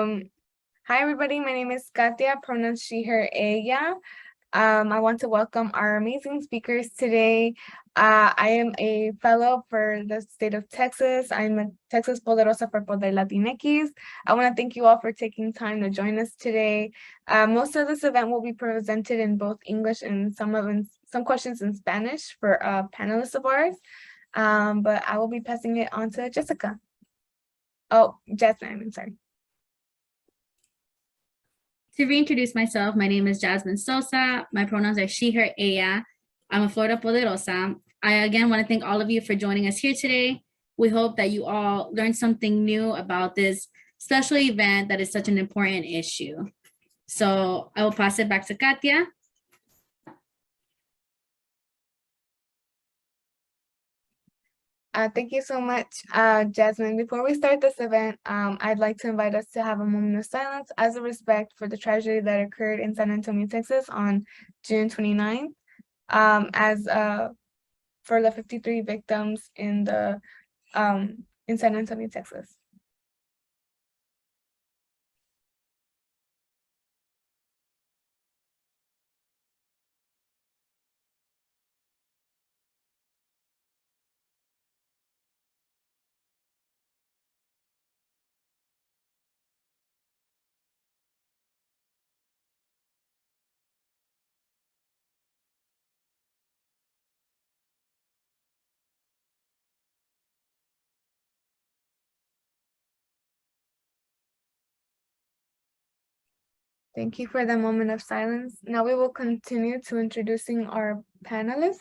Hi, everybody. My name is Katia, pronouns she, her, ella. I want to welcome our amazing speakers today. I am a fellow for the state of Texas. I'm a Texas Poderosa for Poder Latinx. I want to thank you all for taking time to join us today. Most of this event will be presented in both English and some questions in Spanish for panelists of ours. But I will be passing it on to Jessica. Oh, Jasmine, I'm sorry. To reintroduce myself, my name is Jasmine Sosa. My pronouns are she, her, ella. I'm a Florida Poderosa. I again want to thank all of you for joining us here today. We hope that you all learned something new about this special event that is such an important issue. So I will pass it back to Katia. Thank you so much, Jasmine. Before we start this event, I'd like to invite us to have a moment of silence as a respect for the tragedy that occurred in San Antonio, Texas on June 29th, for the 53 victims in San Antonio, Texas. Thank you for the moment of silence. Now we will continue to introducing our panelists.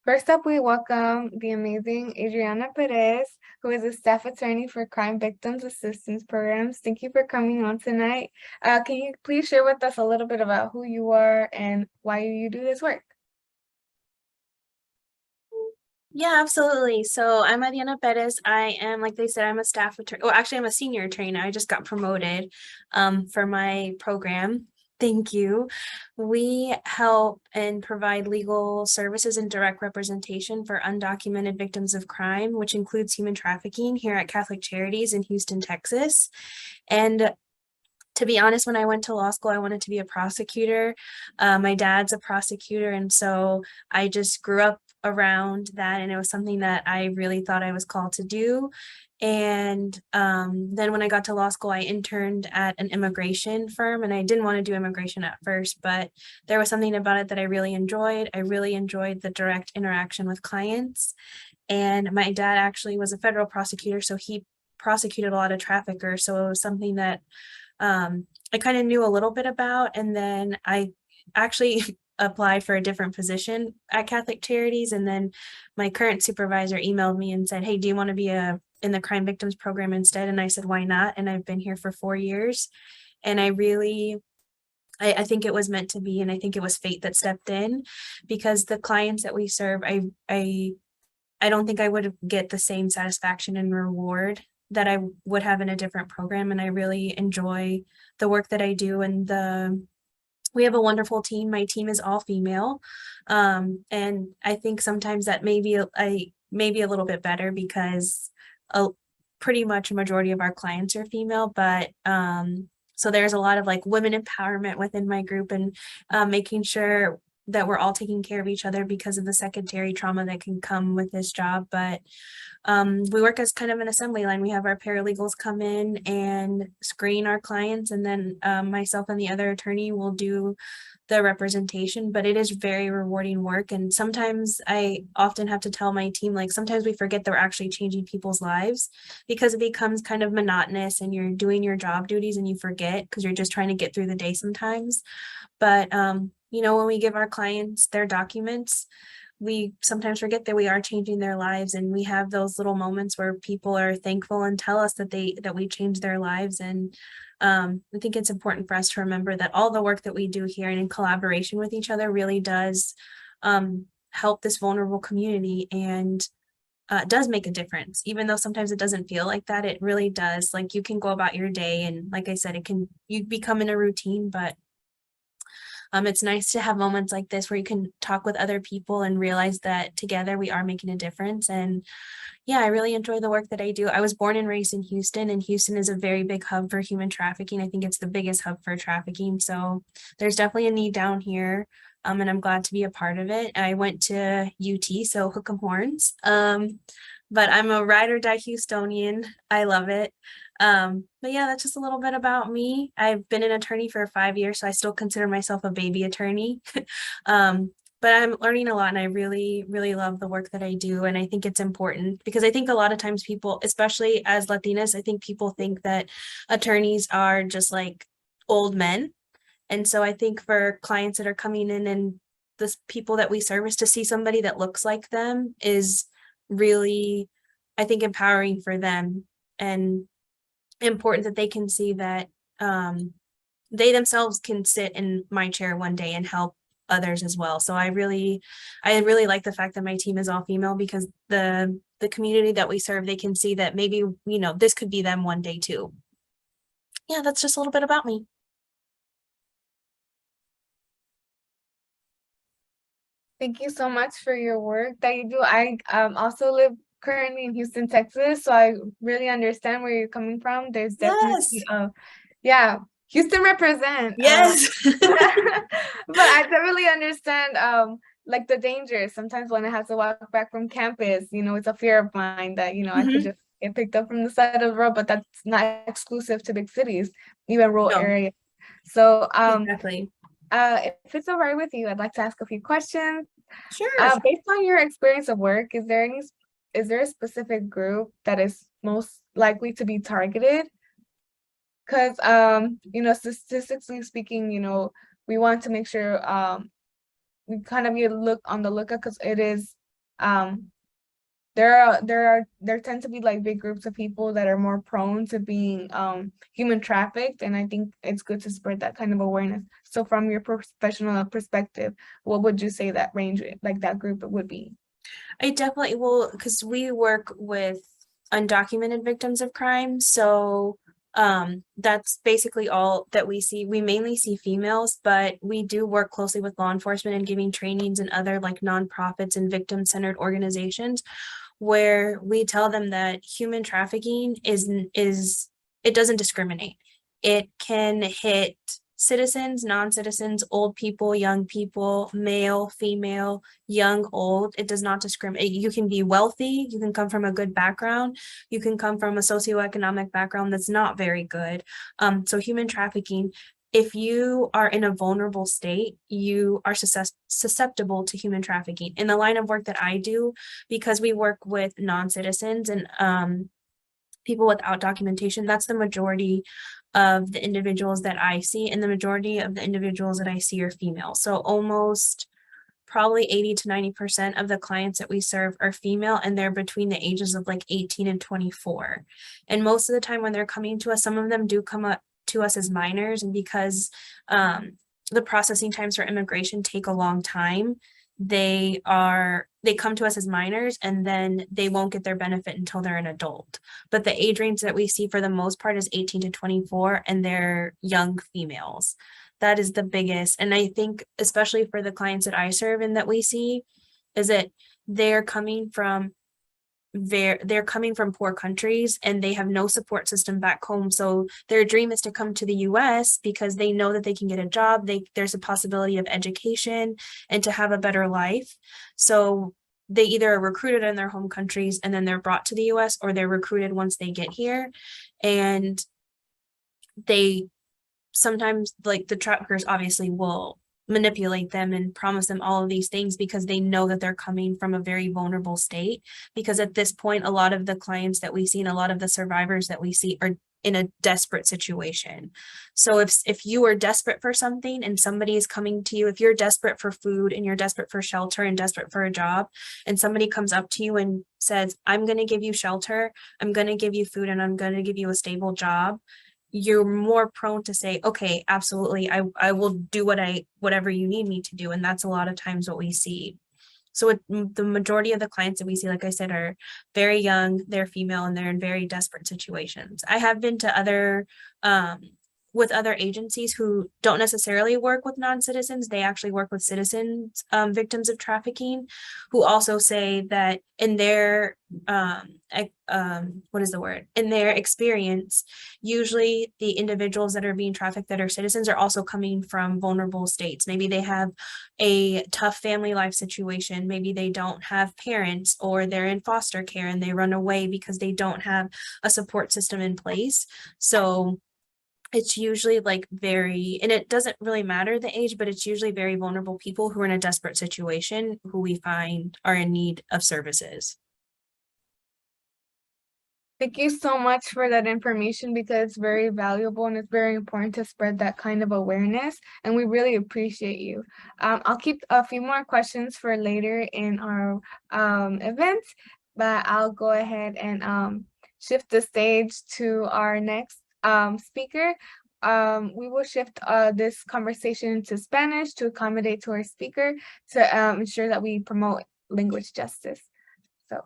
First up, we welcome the amazing Adriana Perez, who is a staff attorney for Crime Victims Assistance Programs. Thank you for coming on tonight. Can you please share with us a little bit about who you are and why you do this work? Yeah, absolutely. So I'm Adriana Perez. I am, like they said, I'm a staff attorney. Well, actually, I'm a senior attorney now. I just got promoted for my program. Thank you. We help and provide legal services and direct representation for undocumented victims of crime, which includes human trafficking here at Catholic Charities in Houston, Texas. And to be honest, when I went to law school, I wanted to be a prosecutor. My dad's a prosecutor, and so I just grew up around that, and it was something that I really thought I was called to do. And then when I got to law school, I interned at an immigration firm, and I didn't want to do immigration at first, but there was something about it that I really enjoyed. I really enjoyed the direct interaction with clients. And my dad actually was a federal prosecutor, so he prosecuted a lot of traffickers. So it was something that I kind of knew a little bit about. And then I actually applied for a different position at Catholic Charities. And then my current supervisor emailed me and said, hey, do you want to be in the crime victims program instead? And I said, why not? And I've been here for 4 years. And I think it was meant to be. And I think it was fate that stepped in, because the clients that we serve, I don't think I would get the same satisfaction and reward that I would have in a different program. And I really enjoy the work that I do. And we have a wonderful team. My team is all female. And I think sometimes that may be a little bit better, because pretty much a majority of our clients are female, but so there's a lot of like women empowerment within my group, and making sure that we're all taking care of each other because of the secondary trauma that can come with this job. But we work as kind of an assembly line. We have our paralegals come in and screen our clients, and then myself and the other attorney will do the representation. But it is very rewarding work. And sometimes I often have to tell my team, like, sometimes we forget that we're actually changing people's lives, because it becomes kind of monotonous and you're doing your job duties and you forget because you're just trying to get through the day sometimes. But when we give our clients their documents, we sometimes forget that we are changing their lives, and we have those little moments where people are thankful and tell us that we changed their lives. And I think it's important for us to remember that all the work that we do here and in collaboration with each other really does help this vulnerable community, and does make a difference. Even though sometimes it doesn't feel like that, it really does. Like, you can go about your day, and like I said, you become in a routine, but It's nice to have moments like this where you can talk with other people and realize that together we are making a difference. And yeah, I really enjoy the work that I do. I was born and raised in Houston, and Houston is a very big hub for human trafficking. I think it's the biggest hub for trafficking. So there's definitely a need down here. And I'm glad to be a part of it. I went to UT, so hook 'em horns. But I'm a ride or die Houstonian. I love it. But yeah, that's just a little bit about me. I've been an attorney for 5 years, so I still consider myself a baby attorney. But I'm learning a lot, and I really, really love the work that I do. And I think it's important because I think a lot of times people, especially as Latinas, I think people think that attorneys are just like old men. And so I think for clients that are coming in and the people that we service, to see somebody that looks like them is really, I think, empowering for them, and important that they can see that they themselves can sit in my chair one day and help others as well. So I really like the fact that my team is all female, because the community that we serve, they can see that maybe, this could be them one day too. Yeah, that's just a little bit about me. Thank you so much for your work that you do. I also live currently in Houston, Texas, so I really understand where you're coming from. There's definitely yeah, Houston represent. Yes. But I definitely understand like the dangers. Sometimes when I have to walk back from campus, it's a fear of mine that, I could just get picked up from the side of the road, but that's not exclusive to big cities, even rural areas. So Exactly. if it's all right with you, I'd like to ask a few questions. Sure. Based on your experience of work, is there a specific group that is most likely to be targeted? Because statistically speaking, we want to make sure we kind of look on the lookout, because it is there tend to be like big groups of people that are more prone to being human trafficked, and I think it's good to spread that kind of awareness. So from your professional perspective, what would you say that range, like that group, would be? I definitely will, because we work with undocumented victims of crime. So that's basically all that we see. We mainly see females, but we do work closely with law enforcement and giving trainings and other like nonprofits and victim-centered organizations, where we tell them that human trafficking is it doesn't discriminate. It can hit citizens, non-citizens, old people, young people, male, female, young, old. It does not discriminate. You can be wealthy, you can come from a good background, you can come from a socioeconomic background that's not very good. So human trafficking, if you are in a vulnerable state, you are susceptible to human trafficking. In the line of work that I do, because we work with non-citizens and people without documentation, that's the majority of the individuals that I see, and the majority of the individuals that I see are female. So almost probably 80 to 90% of the clients that we serve are female, and they're between the ages of like 18 and 24. And most of the time when they're coming to us, some of them do come up to us as minors, and because the processing times for immigration take a long time, they come to us as minors, and then they won't get their benefit until they're an adult. But the age range that we see for the most part is 18 to 24, and they're young females. That is the biggest. And I think especially for the clients that I serve and that we see, is that they're coming from poor countries, and they have no support system back home. So their dream is to come to the US because they know that they can get a job, there's a possibility of education and to have a better life. So they either are recruited in their home countries and then they're brought to the US, or they're recruited once they get here. And they sometimes, like, the traffickers obviously will manipulate them and promise them all of these things because they know that they're coming from a very vulnerable state. Because at this point, a lot of the clients that we see and a lot of the survivors that we see are in a desperate situation. So if you are desperate for something and somebody is coming to you, if you're desperate for food and you're desperate for shelter and desperate for a job, and somebody comes up to you and says, I'm going to give you shelter, I'm going to give you food, and I'm going to give you a stable job, you're more prone to say, okay, absolutely, I will do whatever you need me to do. And that's a lot of times what we see. So the majority of the clients that we see, like I said, are very young, they're female, and they're in very desperate situations. I have been to other with other agencies who don't necessarily work with non-citizens. They actually work with citizens, victims of trafficking, who also say that in their in their experience, usually the individuals that are being trafficked that are citizens are also coming from vulnerable states. Maybe they have a tough family life situation. Maybe they don't have parents, or they're in foster care and they run away because they don't have a support system in place. So it's usually like very, and it doesn't really matter the age, but it's usually very vulnerable people who are in a desperate situation who we find are in need of services. Thank you so much for that information, because it's very valuable and it's very important to spread that kind of awareness, and we really appreciate you. I'll keep a few more questions for later in our events, but I'll go ahead and shift the stage to our next speaker. We will shift this conversation to Spanish to accommodate to our speaker to ensure that we promote language justice. So,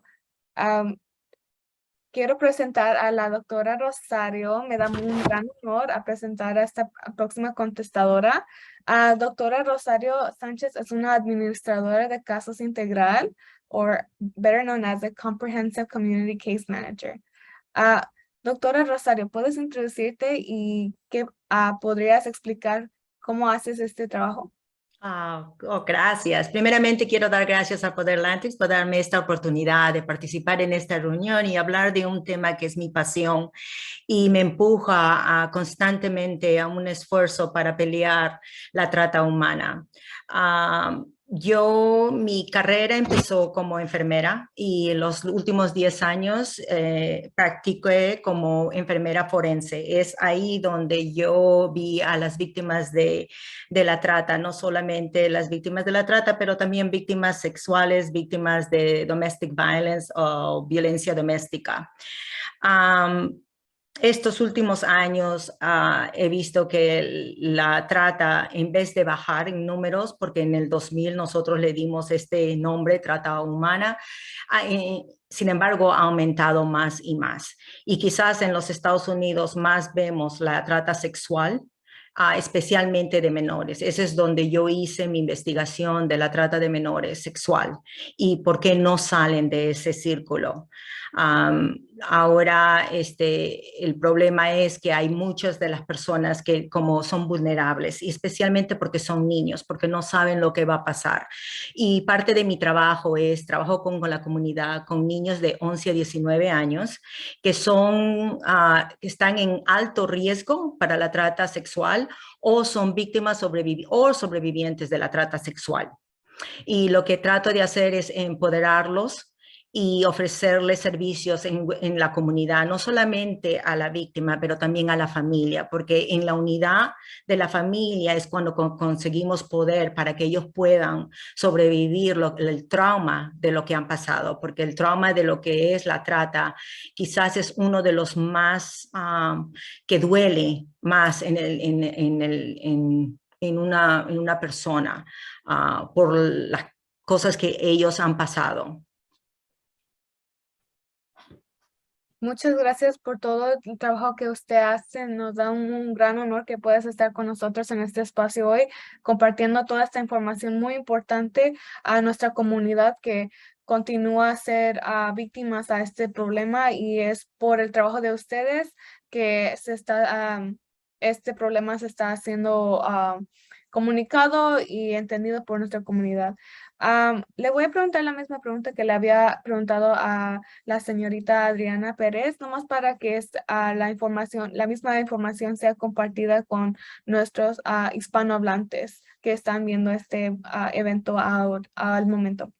quiero presentar a la doctora Rosario. Me da un gran honor a presentar a esta próxima contestadora. Doctora Rosario Sánchez es una administradora de casos integral, or better known as a Comprehensive Community Case Manager. Doctora Rosario, ¿puedes introducirte y qué podrías explicar cómo haces este trabajo? Gracias. Primeramente quiero dar gracias a Poder Latinx por darme esta oportunidad de participar en esta reunión y hablar de un tema que es mi pasión y me empuja constantemente a un esfuerzo para pelear la trata humana. Mi carrera empezó como enfermera y en los últimos 10 años practiqué como enfermera forense. Es ahí donde yo vi a las víctimas de la trata, no solamente las víctimas de la trata, pero también víctimas sexuales, víctimas de domestic violence o violencia doméstica. Estos últimos años he visto que la trata, en vez de bajar en números, porque en el 2000 nosotros le dimos este nombre, trata humana, sin embargo ha aumentado más y más. Y quizás en los Estados Unidos más vemos la trata sexual, especialmente de menores. Ese es donde yo hice mi investigación de la trata de menores sexual y por qué no salen de ese círculo. Ahora el problema es que hay muchas de las personas que como son vulnerables, y especialmente porque son niños, porque no saben lo que va a pasar. Y parte de mi trabajo es, trabajo con la comunidad, con niños de 11 a 19 años, que están en alto riesgo para la trata sexual o son víctimas o sobrevivientes de la trata sexual. Y lo que trato de hacer es empoderarlos y ofrecerles servicios en la comunidad, no solamente a la víctima, pero también a la familia, porque en la unidad de la familia es cuando conseguimos poder para que ellos puedan sobrevivir el trauma de lo que han pasado, porque el trauma de lo que es la trata quizás es uno de los más que duele más en una persona por las cosas que ellos han pasado. Muchas gracias por todo el trabajo que usted hace. Nos da un gran honor que puedas estar con nosotros en este espacio hoy, compartiendo toda esta información muy importante a nuestra comunidad que continúa a ser víctimas a este problema, y es por el trabajo de ustedes que este problema se está haciendo comunicado y entendido por nuestra comunidad. Le voy a preguntar la misma pregunta que le había preguntado a la señorita Adriana Pérez, nomás para que la misma información sea compartida con nuestros hispanohablantes que están viendo este evento al momento.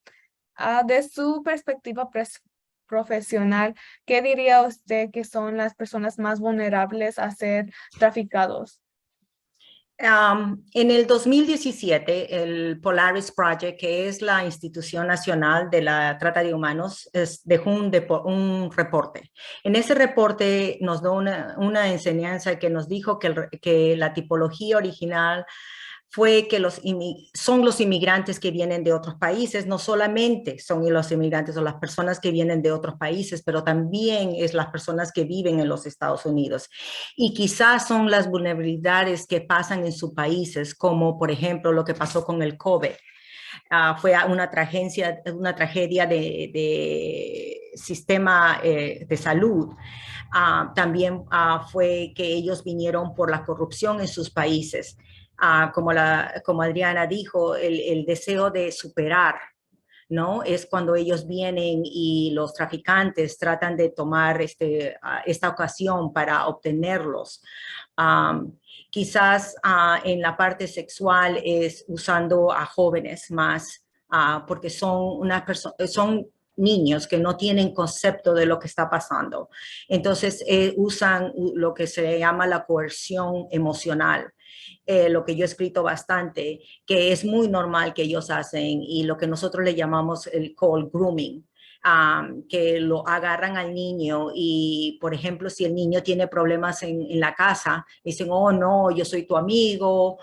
De su perspectiva profesional, ¿qué diría usted que son las personas más vulnerables a ser traficados? En el 2017, el Polaris Project, que es la institución nacional de la trata de humanos, dejó un reporte. En ese reporte nos dio una enseñanza que nos dijo que la tipología original fue que son los inmigrantes que vienen de otros países, no solamente son los inmigrantes o las personas que vienen de otros países, pero también es las personas que viven en los Estados Unidos. Y quizás son las vulnerabilidades que pasan en sus países, como por ejemplo lo que pasó con el COVID. Fue una tragedia de sistema de salud. También fue que ellos vinieron por la corrupción en sus países. Como Adriana dijo, el deseo de superar, ¿no? Es cuando ellos vienen y los traficantes tratan de tomar esta ocasión para obtenerlos. Quizás en la parte sexual es usando a jóvenes más, porque son niños que no tienen concepto de lo que está pasando. Entonces usan lo que se llama la coerción emocional. Lo que yo he escrito bastante, que es muy normal que ellos hacen, y lo que nosotros le llamamos el call grooming, que lo agarran al niño y, por ejemplo, si el niño tiene problemas en la casa, dicen, oh, no, yo soy tu amigo,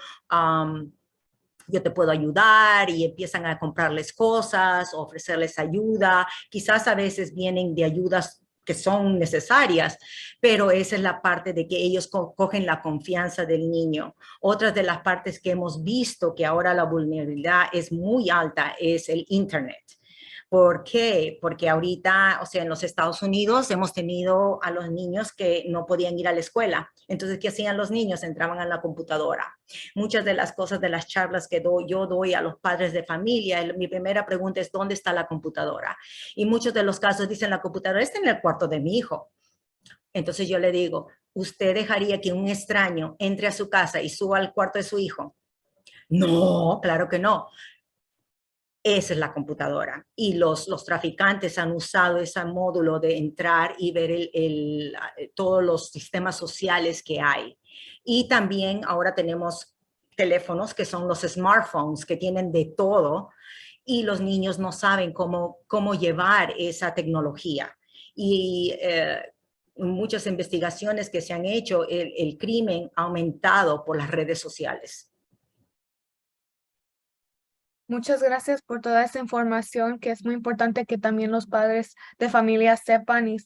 yo te puedo ayudar, y empiezan a comprarles cosas, ofrecerles ayuda. Quizás a veces vienen de ayudas que son necesarias, pero esa es la parte de que ellos cogen la confianza del niño. Otra de las partes que hemos visto que ahora la vulnerabilidad es muy alta es el Internet. ¿Por qué? Porque ahorita, o sea, en los Estados Unidos hemos tenido a los niños que no podían ir a la escuela. Entonces, ¿qué hacían los niños? Entraban a la computadora. Muchas de las cosas de las charlas que yo doy a los padres de familia, mi primera pregunta es, ¿dónde está la computadora? Y muchos de los casos dicen, la computadora está en el cuarto de mi hijo. Entonces yo le digo, ¿usted dejaría que un extraño entre a su casa y suba al cuarto de su hijo? No, claro que no. Esa es la computadora. Y los traficantes han usado ese módulo de entrar y ver todos los sistemas sociales que hay. Y también ahora tenemos teléfonos que son los smartphones, que tienen de todo, y los niños no saben cómo llevar esa tecnología. Y muchas investigaciones que se han hecho, el crimen ha aumentado por las redes sociales. Muchas gracias por toda esa información, que es muy importante que también los padres de familia sepan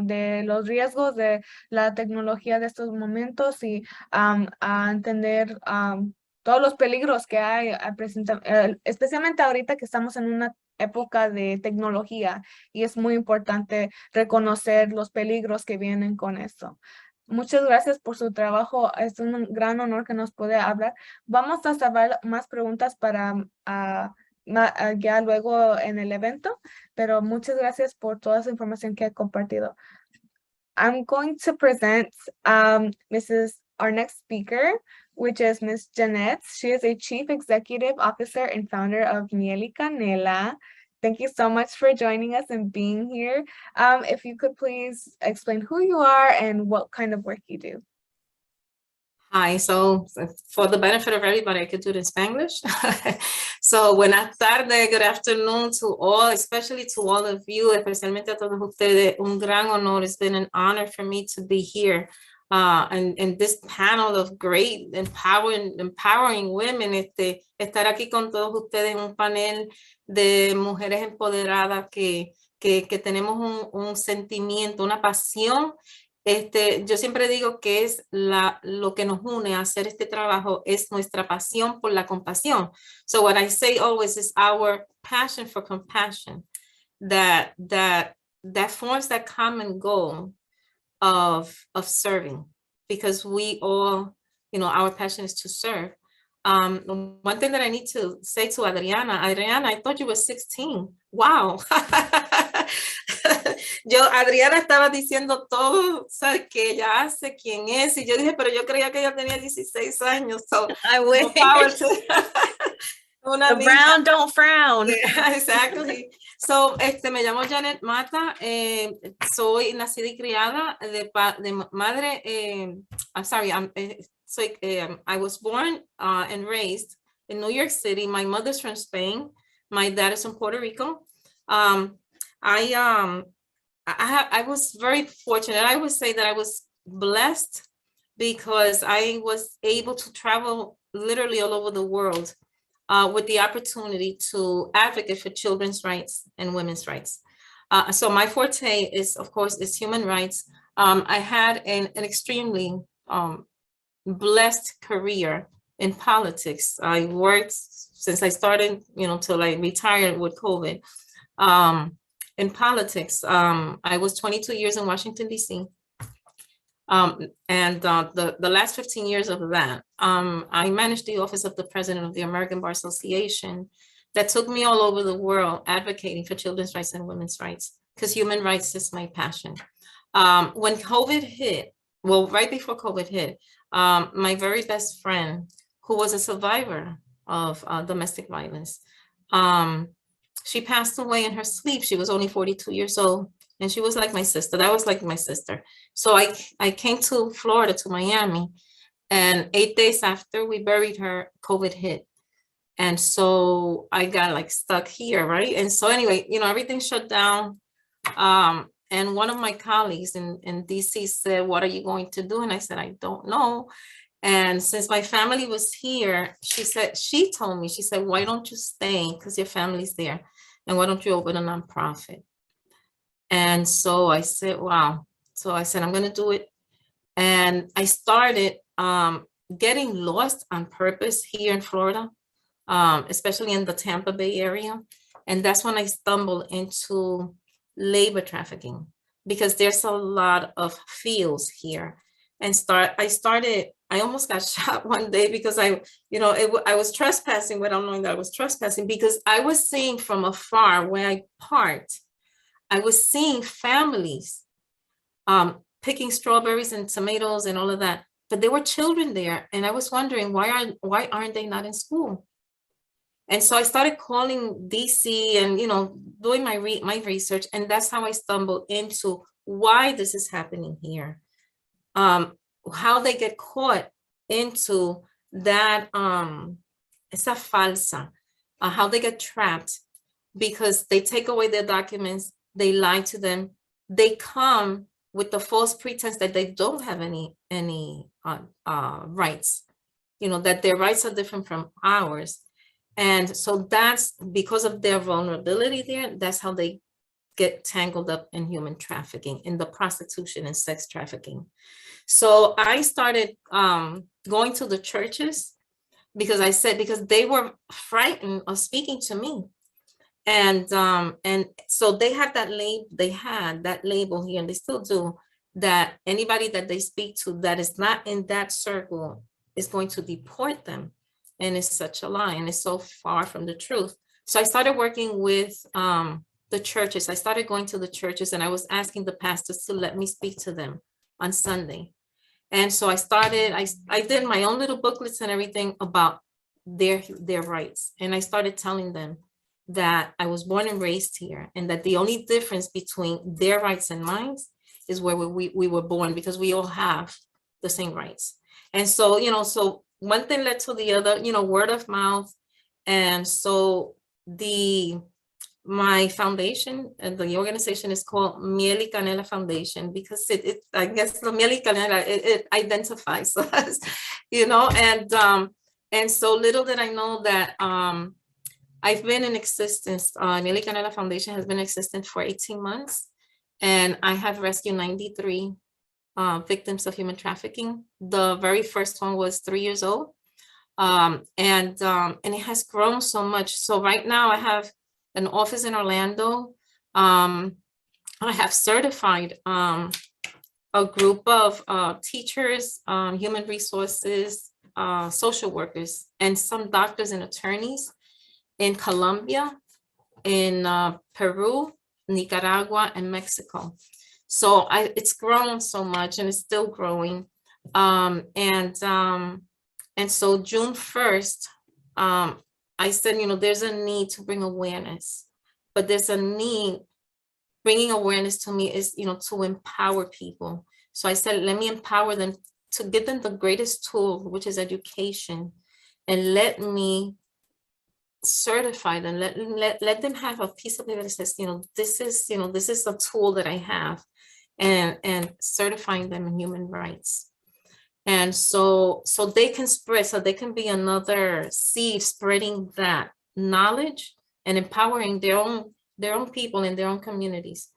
de los riesgos de la tecnología de estos momentos, y a entender todos los peligros que hay, especialmente ahorita que estamos en una época de tecnología, y es muy importante reconocer los peligros que vienen con esto. Muchas gracias por su trabajo. Es un gran honor que nos pueda hablar. Vamos a saber más preguntas para ya luego en el evento, pero muchas gracias por toda esa información que ha compartido. I'm going to present our next speaker, which is Ms. Jeanette. She is a Chief Executive Officer and founder of Miel y Canela. Thank you so much for joining us and being here. If you could please explain who you are and what kind of work you do. Hi, so for the benefit of everybody, I could do it in Spanglish. So buenas tardes, good afternoon to all, especially to all of you, especialmente a todos ustedes. Un gran honor. It's been an honor for me to be here and this panel of great empowering women, estar aquí con todos ustedes en un panel de mujeres empoderadas que tenemos un sentimiento, una pasión. Yo siempre digo que es lo que nos une a hacer este trabajo, es nuestra pasión por la compasión. So what I say always is our passion for compassion that forms that common goal of serving, because we all, our passion is to serve. One thing that I need to say to Adriana, I thought you were 16. Wow. Adriana estaba diciendo todo, ¿sabes? Que ella hace, quién es, y yo dije, pero yo creía que ella tenía 16 años. So, I wish. Una The brown don't frown. Yeah, exactly. So, me llamo Janet Mata, soy nacida y criada de madre, I'm sorry, I was born and raised in New York City. My mother's from Spain. My dad is from Puerto Rico. I was very fortunate. I would say that I was blessed because I was able to travel literally all over the world with the opportunity to advocate for children's rights and women's rights. So my forte is, of course, is human rights. I had an extremely blessed career in politics. I worked since I started, till I retired with COVID. In politics, I was 22 years in Washington, D.C. And the last 15 years of that, I managed the office of the president of the American Bar Association. That took me all over the world advocating for children's rights and women's rights, because human rights is my passion. When COVID hit, well, right before COVID hit, my very best friend, who was a survivor of domestic violence, she passed away in her sleep. She was only 42 years old, and she was like my sister. That was like my sister. So I came to Florida, to Miami, and 8 days after we buried her, COVID hit. And so I got like stuck here, right? And so anyway, everything shut down. And one of my colleagues in DC said, "What are you going to do?" And I said, "I don't know." And since my family was here, she told me, "Why don't you stay? Because your family's there. And why don't you open a nonprofit?" And so I said, wow. So I said, I'm going to do it. And I started getting lost on purpose here in Florida, especially in the Tampa Bay area. And that's when I stumbled into labor trafficking, because there's a lot of fields here. And I almost got shot one day because I was trespassing without knowing that I was trespassing, because I was seeing from afar where I parked, I was seeing families picking strawberries and tomatoes and all of that, but there were children there. And I was wondering, why aren't they not in school? And so I started calling DC and, doing my research. And that's how I stumbled into why this is happening here. How they get caught into that, esa falsa, how they get trapped because they take away their documents, they lie to them, they come with the false pretense that they don't have any rights, that their rights are different from ours. And so that's because of their vulnerability there, that's how they get tangled up in human trafficking, in the prostitution and sex trafficking. So I started going to the churches because they were frightened of speaking to me. And so they had that label here, and they still do, that anybody that they speak to that is not in that circle is going to deport them. And it's such a lie, and it's so far from the truth. So I started working with the churches. I started going to the churches, and I was asking the pastors to let me speak to them on Sunday. And so I did my own little booklets and everything about their rights. And I started telling them that I was born and raised here, and that the only difference between their rights and mine is where we were born, because we all have the same rights. And so, so one thing led to the other, word of mouth. And so my foundation and the organization is called Miel y Canela Foundation, because I guess the Miel y Canela, it identifies us, and so little did I know that I've been in existence. Miel y Canela Foundation has been in existence for 18 months, and I have rescued 93 victims of human trafficking. The very first one was 3 years old, and it has grown so much. So right now I have an office in Orlando. I have certified a group of teachers, human resources, social workers, and some doctors and attorneys in Colombia, in Peru, Nicaragua, and Mexico. So it's grown so much, and it's still growing. And so June 1st, I said, there's a need to bring awareness, but there's a need. Bringing awareness to me is, to empower people. So I said, let me empower them, to give them the greatest tool, which is education, and let me certify them. Let them have a piece of paper that says, this is a tool that I have, and certifying them in human rights. And so they can spread, so they can be another seed spreading that knowledge and empowering their own people in their own communities.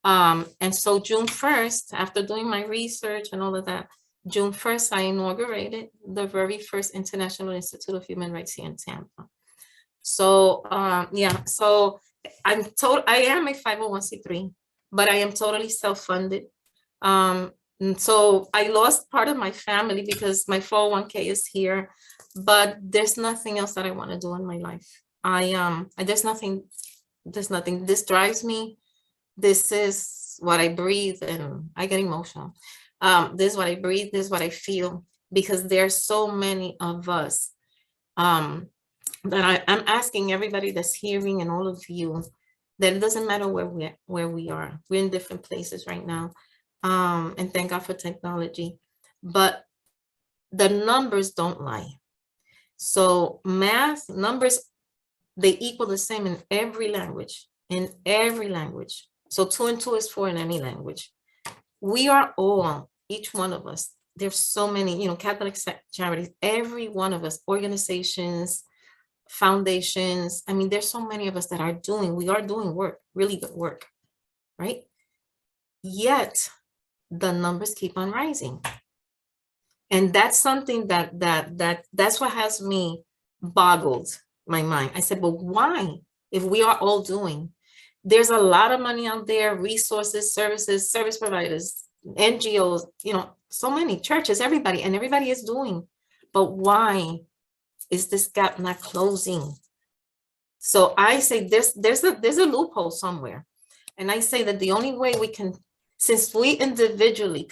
And so June 1st, after doing my research and all of that, June 1st, I inaugurated the very first International Institute of Human Rights here in Tampa. So yeah, so I am a 501c3, but I am totally self-funded. And so I lost part of my family because my 401k is here, but there's nothing else that I want to do in my life. There's nothing, this drives me. This is what I breathe, and I get emotional. This is what I breathe, this is what I feel, because there's so many of us that I'm asking everybody that's hearing and all of you that it doesn't matter where we are. We're in different places right now. And thank God for technology, but the numbers don't lie. So math numbers, they equal the same in every language, So 2 and 2 is 4 in any language. We are all, each one of us, there's so many, Catholic charities, every one of us, organizations, foundations. I mean, there's so many of us that we are doing work, really good work, right? Yet the numbers keep on rising. And that's something that's what has me boggled my mind. I said, but why? If we are all doing, there's a lot of money out there, resources, services, service providers, NGOs, so many churches, everybody is doing, but why is this gap not closing? So I say there's a loophole somewhere. And I say that the only way we can, since we individually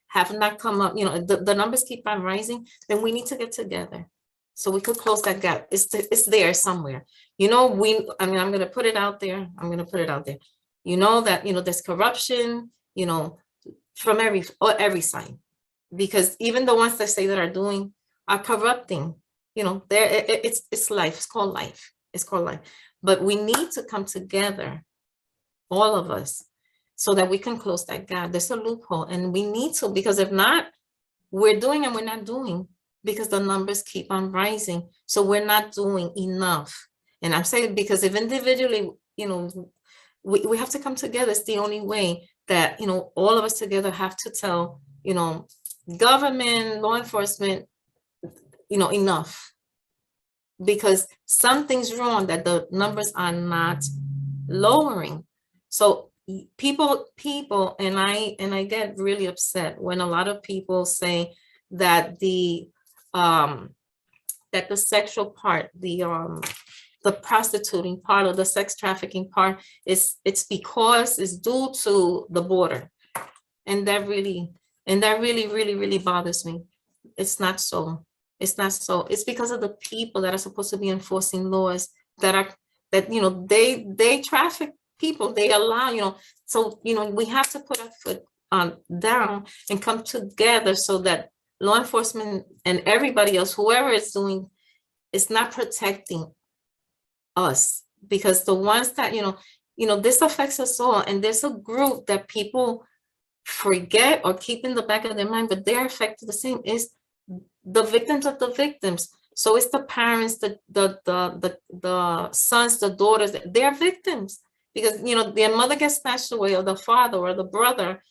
have not come up, the numbers keep on rising, then we need to get together so we could close that gap. It's there somewhere. I'm going to put it out there. That, there's corruption, from every side, because even the ones that say that are corrupting, it's life. It's called life. But we need to come together, all of us, so that we can close that gap. There's a loophole, and we need to, because if not, we're doing and we're not doing, because the numbers keep on rising. So we're not doing enough. And I'm saying, because if individually, we have to come together. It's the only way that, all of us together have to tell, government, law enforcement, enough, because something's wrong, that the numbers are not lowering. So people, and I get really upset when a lot of people say that the sexual part, the prostituting part, or the sex trafficking part, it's due to the border. And that really, really bothers me. It's not so. It's because of the people that are supposed to be enforcing laws that they traffic people. They allow, so, we have to put our foot down and come together so that law enforcement and everybody else, whoever is doing, is not protecting us, because the ones that, this affects us all. And there's a group that people forget or keep in the back of their mind, but they're affected the same, is the victims of the victims. So it's the parents, the sons, the daughters, they're victims, because, their mother gets snatched away, or the father or the brother,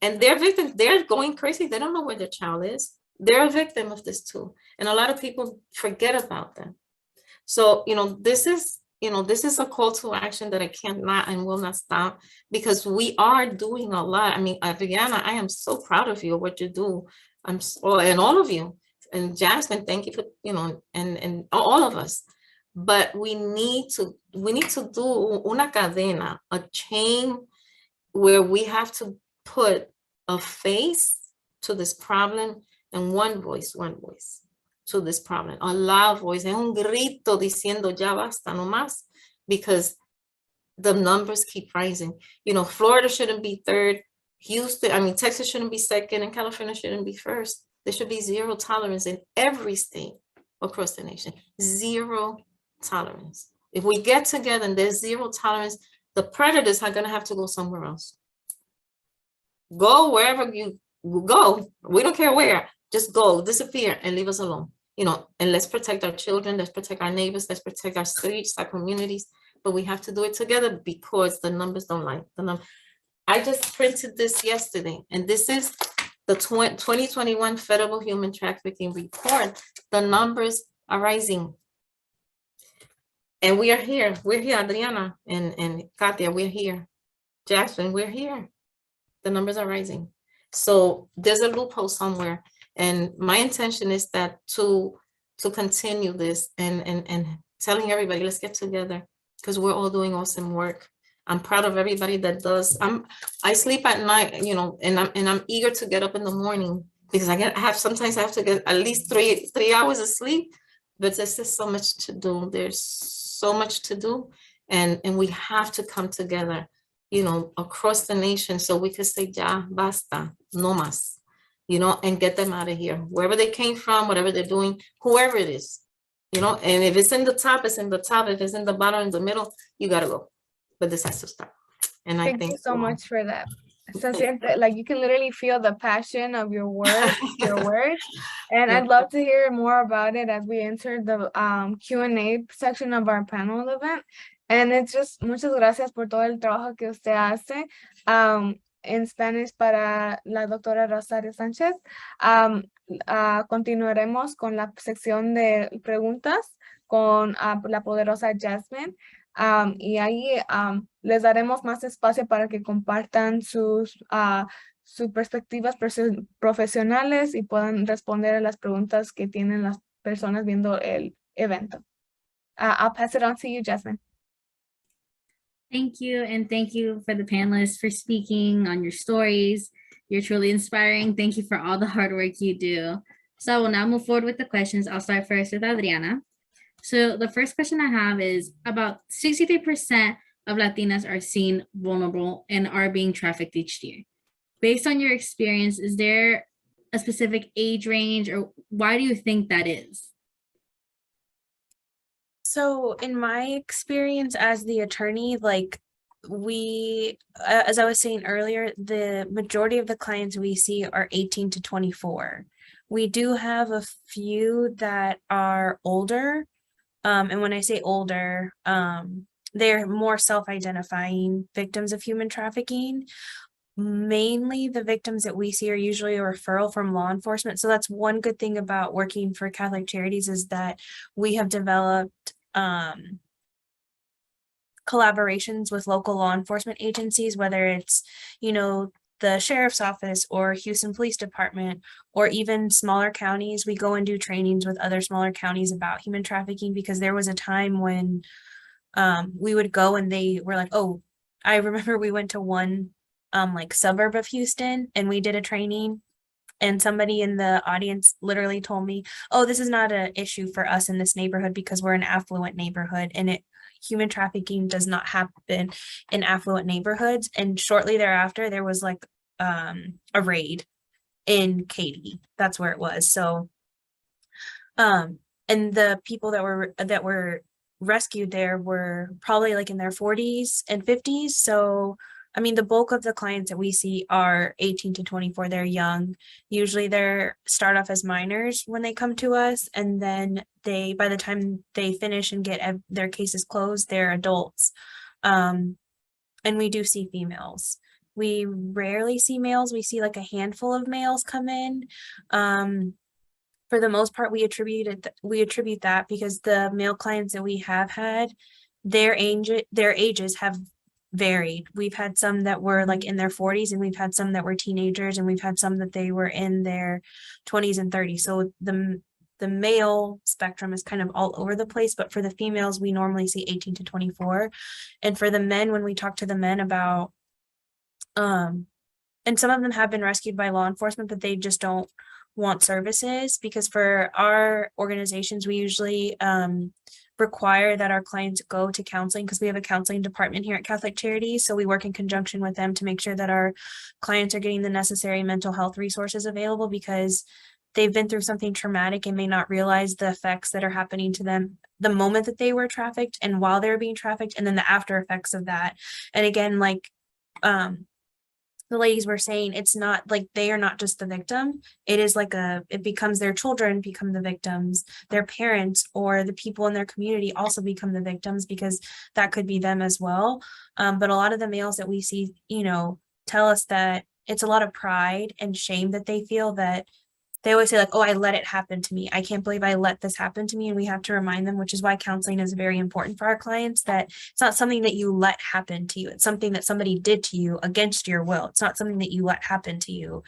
and they're victims. They're going crazy. They don't know where their child is. They're a victim of this too. And a lot of people forget about them. So, this is a call to action that I cannot and will not stop, because we are doing a lot. I mean, Adriana, I am so proud of you, what you do. And all of you, and Jasmine, thank you for, and all of us. But we need to do una cadena, a chain, where we have to put a face to this problem, and one voice to this problem, a loud voice, and un grito diciendo ya basta, no más, because the numbers keep rising. Florida shouldn't be third, Texas shouldn't be second, and California shouldn't be first. There should be zero tolerance in every state across the nation. Zero tolerance. If we get together and there's zero tolerance, the predators are going to have to go somewhere else. Go wherever you go. We don't care where. Just go, disappear, and leave us alone. You know, and let's protect our children, let's protect our neighbors, let's protect our streets, our communities, but we have to do it together because the numbers don't lie. I just printed this yesterday, and this is the 2021 Federal Human Trafficking Report. The numbers are rising. And we are here. We're here, Adriana and Katia, we're here. Jackson, we're here. The numbers are rising. So there's a loophole somewhere. And my intention is that to continue this and telling everybody, let's get together, because we're all doing awesome work. I'm proud of everybody that does. I sleep at night, you know, and I'm eager to get up in the morning, because sometimes I have to get at least three hours of sleep, but there's just so much to do. There's so much to do, and we have to come together, you know, across the nation, so we could say, ya basta, no más, you know, and get them out of here, wherever they came from, whatever they're doing, whoever it is, you know. And if it's in the top, it's in the top. If it's in the bottom, in the middle, you gotta go. But this has to stop. And I Thank think you so much for that. Se siente, like you can literally feel the passion of your work, your words. And Yeah. I'd love to hear more about it as we enter the Q&A section of our panel event. And it's just muchas gracias por todo el trabajo que usted hace. In Spanish para la doctora Rosario Sánchez. Continuaremos con la sección de preguntas con la poderosa Jasmine. Y ahí les daremos más espacio para que compartan sus perspectivas profesionales y puedan responder a las preguntas que tienen las personas viendo el evento. I'll pass it on to you, Jasmine. Thank you, and thank you for the panelists for speaking on your stories. You're truly inspiring. Thank you for all the hard work you do. So I will now move forward with the questions. I'll start first with Adriana. So the first question I have is, about 63% of Latinas are seen vulnerable and are being trafficked each year. Based on your experience, is there a specific age range, or why do you think that is? So in my experience as the attorney, like we, as I was saying earlier, the majority of the clients we see are 18 to 24. We do have a few that are older. And when I say older, they're more self-identifying victims of human trafficking. Mainly the victims that we see are usually a referral from law enforcement. So that's one good thing about working for Catholic Charities, is that we have developed collaborations with local law enforcement agencies, whether it's, you know, the sheriff's office or Houston Police Department, or even smaller counties. We go and do trainings with other smaller counties about human trafficking, because there was a time when we would go and they were like, oh, I remember we went to one like suburb of Houston and we did a training, and somebody in the audience literally told me, oh, this is not an issue for us in this neighborhood because we're an affluent neighborhood, and human trafficking does not happen in affluent neighborhoods. And shortly thereafter, there was like a raid in Katy. That's where it was. So, and the people that were rescued there were probably like in their 40s and 50s. So, I mean, the bulk of the clients that we see are 18 to 24. They're young. Usually they start off as minors when they come to us. And then by the time they finish and get their cases closed, they're adults. And we do see females. We rarely see males. We see like a handful of males come in. For the most part, we attribute that because the male clients that we have had, their ages have varied. We've had some that were like in their 40s, and we've had some that were teenagers, and we've had some that they were in their 20s and 30s. So the male spectrum is kind of all over the place, but for the females, we normally see 18 to 24. And for the men, when we talk to the men about, and some of them have been rescued by law enforcement, but they just don't want services, because for our organizations, we usually require that our clients go to counseling, because we have a counseling department here at Catholic Charities. So we work in conjunction with them to make sure that our clients are getting the necessary mental health resources available, because they've been through something traumatic and may not realize the effects that are happening to them the moment that they were trafficked and while they were being trafficked, and then the after effects of that. And again, like the ladies were saying, it's not like they are not just the victim. It is like it becomes their children become the victims, their parents or the people in their community also become the victims, because that could be them as well. But a lot of the males that we see, you know, tell us that it's a lot of pride and shame that they feel, that they always say like, oh, I let it happen to me. I can't believe I let this happen to me. And we have to remind them, which is why counseling is very important for our clients, that it's not something that you let happen to you. It's something that somebody did to you against your will. It's not something that you let happen to you.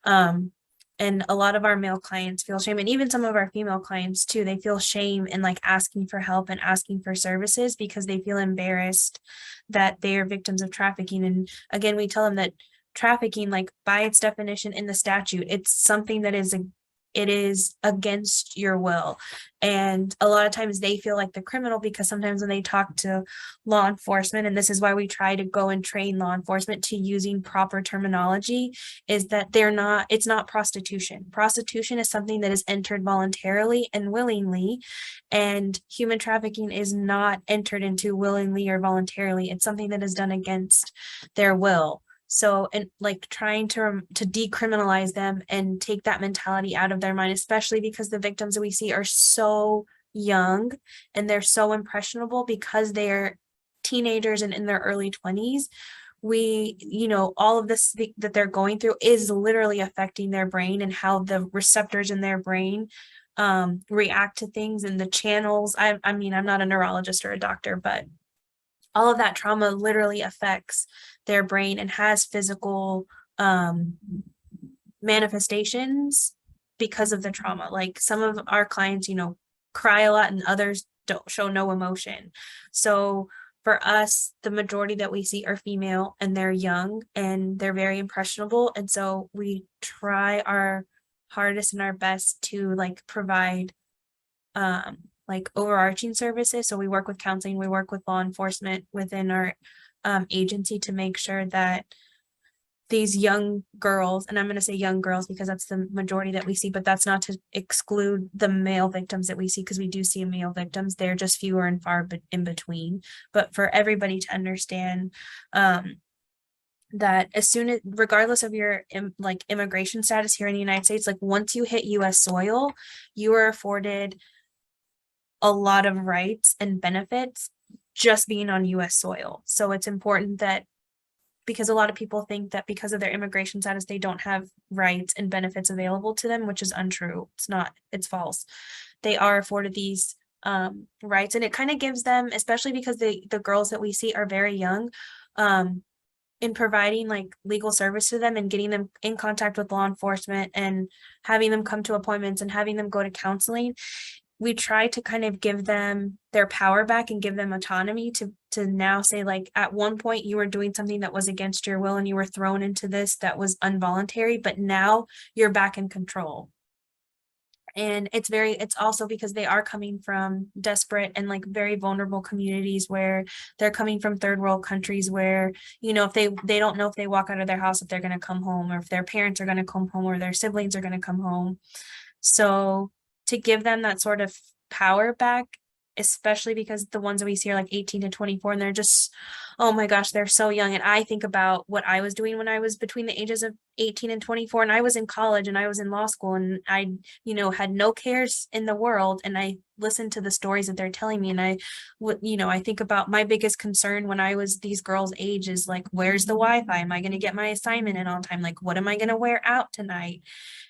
And a lot of our male clients feel shame, and even some of our female clients too, they feel shame in like asking for help and asking for services because they feel embarrassed that they are victims of trafficking. And again, we tell them that trafficking, like by its definition in the statute, it's something that it is against your will. And a lot of times they feel like the criminal, because sometimes when they talk to law enforcement, and this is why we try to go and train law enforcement to using proper terminology, is that it's not prostitution. Prostitution is something that is entered voluntarily and willingly, and human trafficking is not entered into willingly or voluntarily. It's something that is done against their will. So, and like trying to decriminalize them and take that mentality out of their mind, especially because the victims that we see are so young and they're so impressionable because they're teenagers and in their early 20s. You know, all of this that they're going through is literally affecting their brain and how the receptors in their brain react to things, and the channels. I mean, I'm not a neurologist or a doctor, but all of that trauma literally affects their brain and has physical manifestations because of the trauma. Like some of our clients, you know, cry a lot and others don't show no emotion. So for us, the majority that we see are female and they're young and they're very impressionable. And so we try our hardest and our best to like provide like overarching services. So we work with counseling, we work with law enforcement within our agency to make sure that these young girls, and I'm going to say young girls because that's the majority that we see, but that's not to exclude the male victims that we see, because we do see male victims. They're just fewer and far in between. But for everybody to understand that as soon as, regardless of your like immigration status here in the United States, like once you hit US soil, you are afforded a lot of rights and benefits just being on US soil. So it's important that, because a lot of people think that because of their immigration status, they don't have rights and benefits available to them, which is untrue. It's not, it's false. They are afforded these rights, and it kind of gives them, especially because the girls that we see are very young, in providing like legal service to them and getting them in contact with law enforcement and having them come to appointments and having them go to counseling. We try to kind of give them their power back and give them autonomy to now say, like, at one point you were doing something that was against your will and you were thrown into this that was involuntary, but now you're back in control. And it's also because they are coming from desperate and like very vulnerable communities, where they're coming from third world countries where, you know, if they don't know if they walk out of their house, if they're going to come home, or if their parents are going to come home, or their siblings are going to come home. So to give them that sort of power back, especially because the ones that we see are like 18 to 24, and they're just, oh my gosh, they're so young. And I think about what I was doing when I was between the ages of 18 and 24, and I was in college and I was in law school, and I, you know, had no cares in the world. And I listened to the stories that they're telling me, and I think about my biggest concern when I was these girls' age is like, where's the Wi-Fi? Am I going to get my assignment in on time? Like, what am I going to wear out tonight?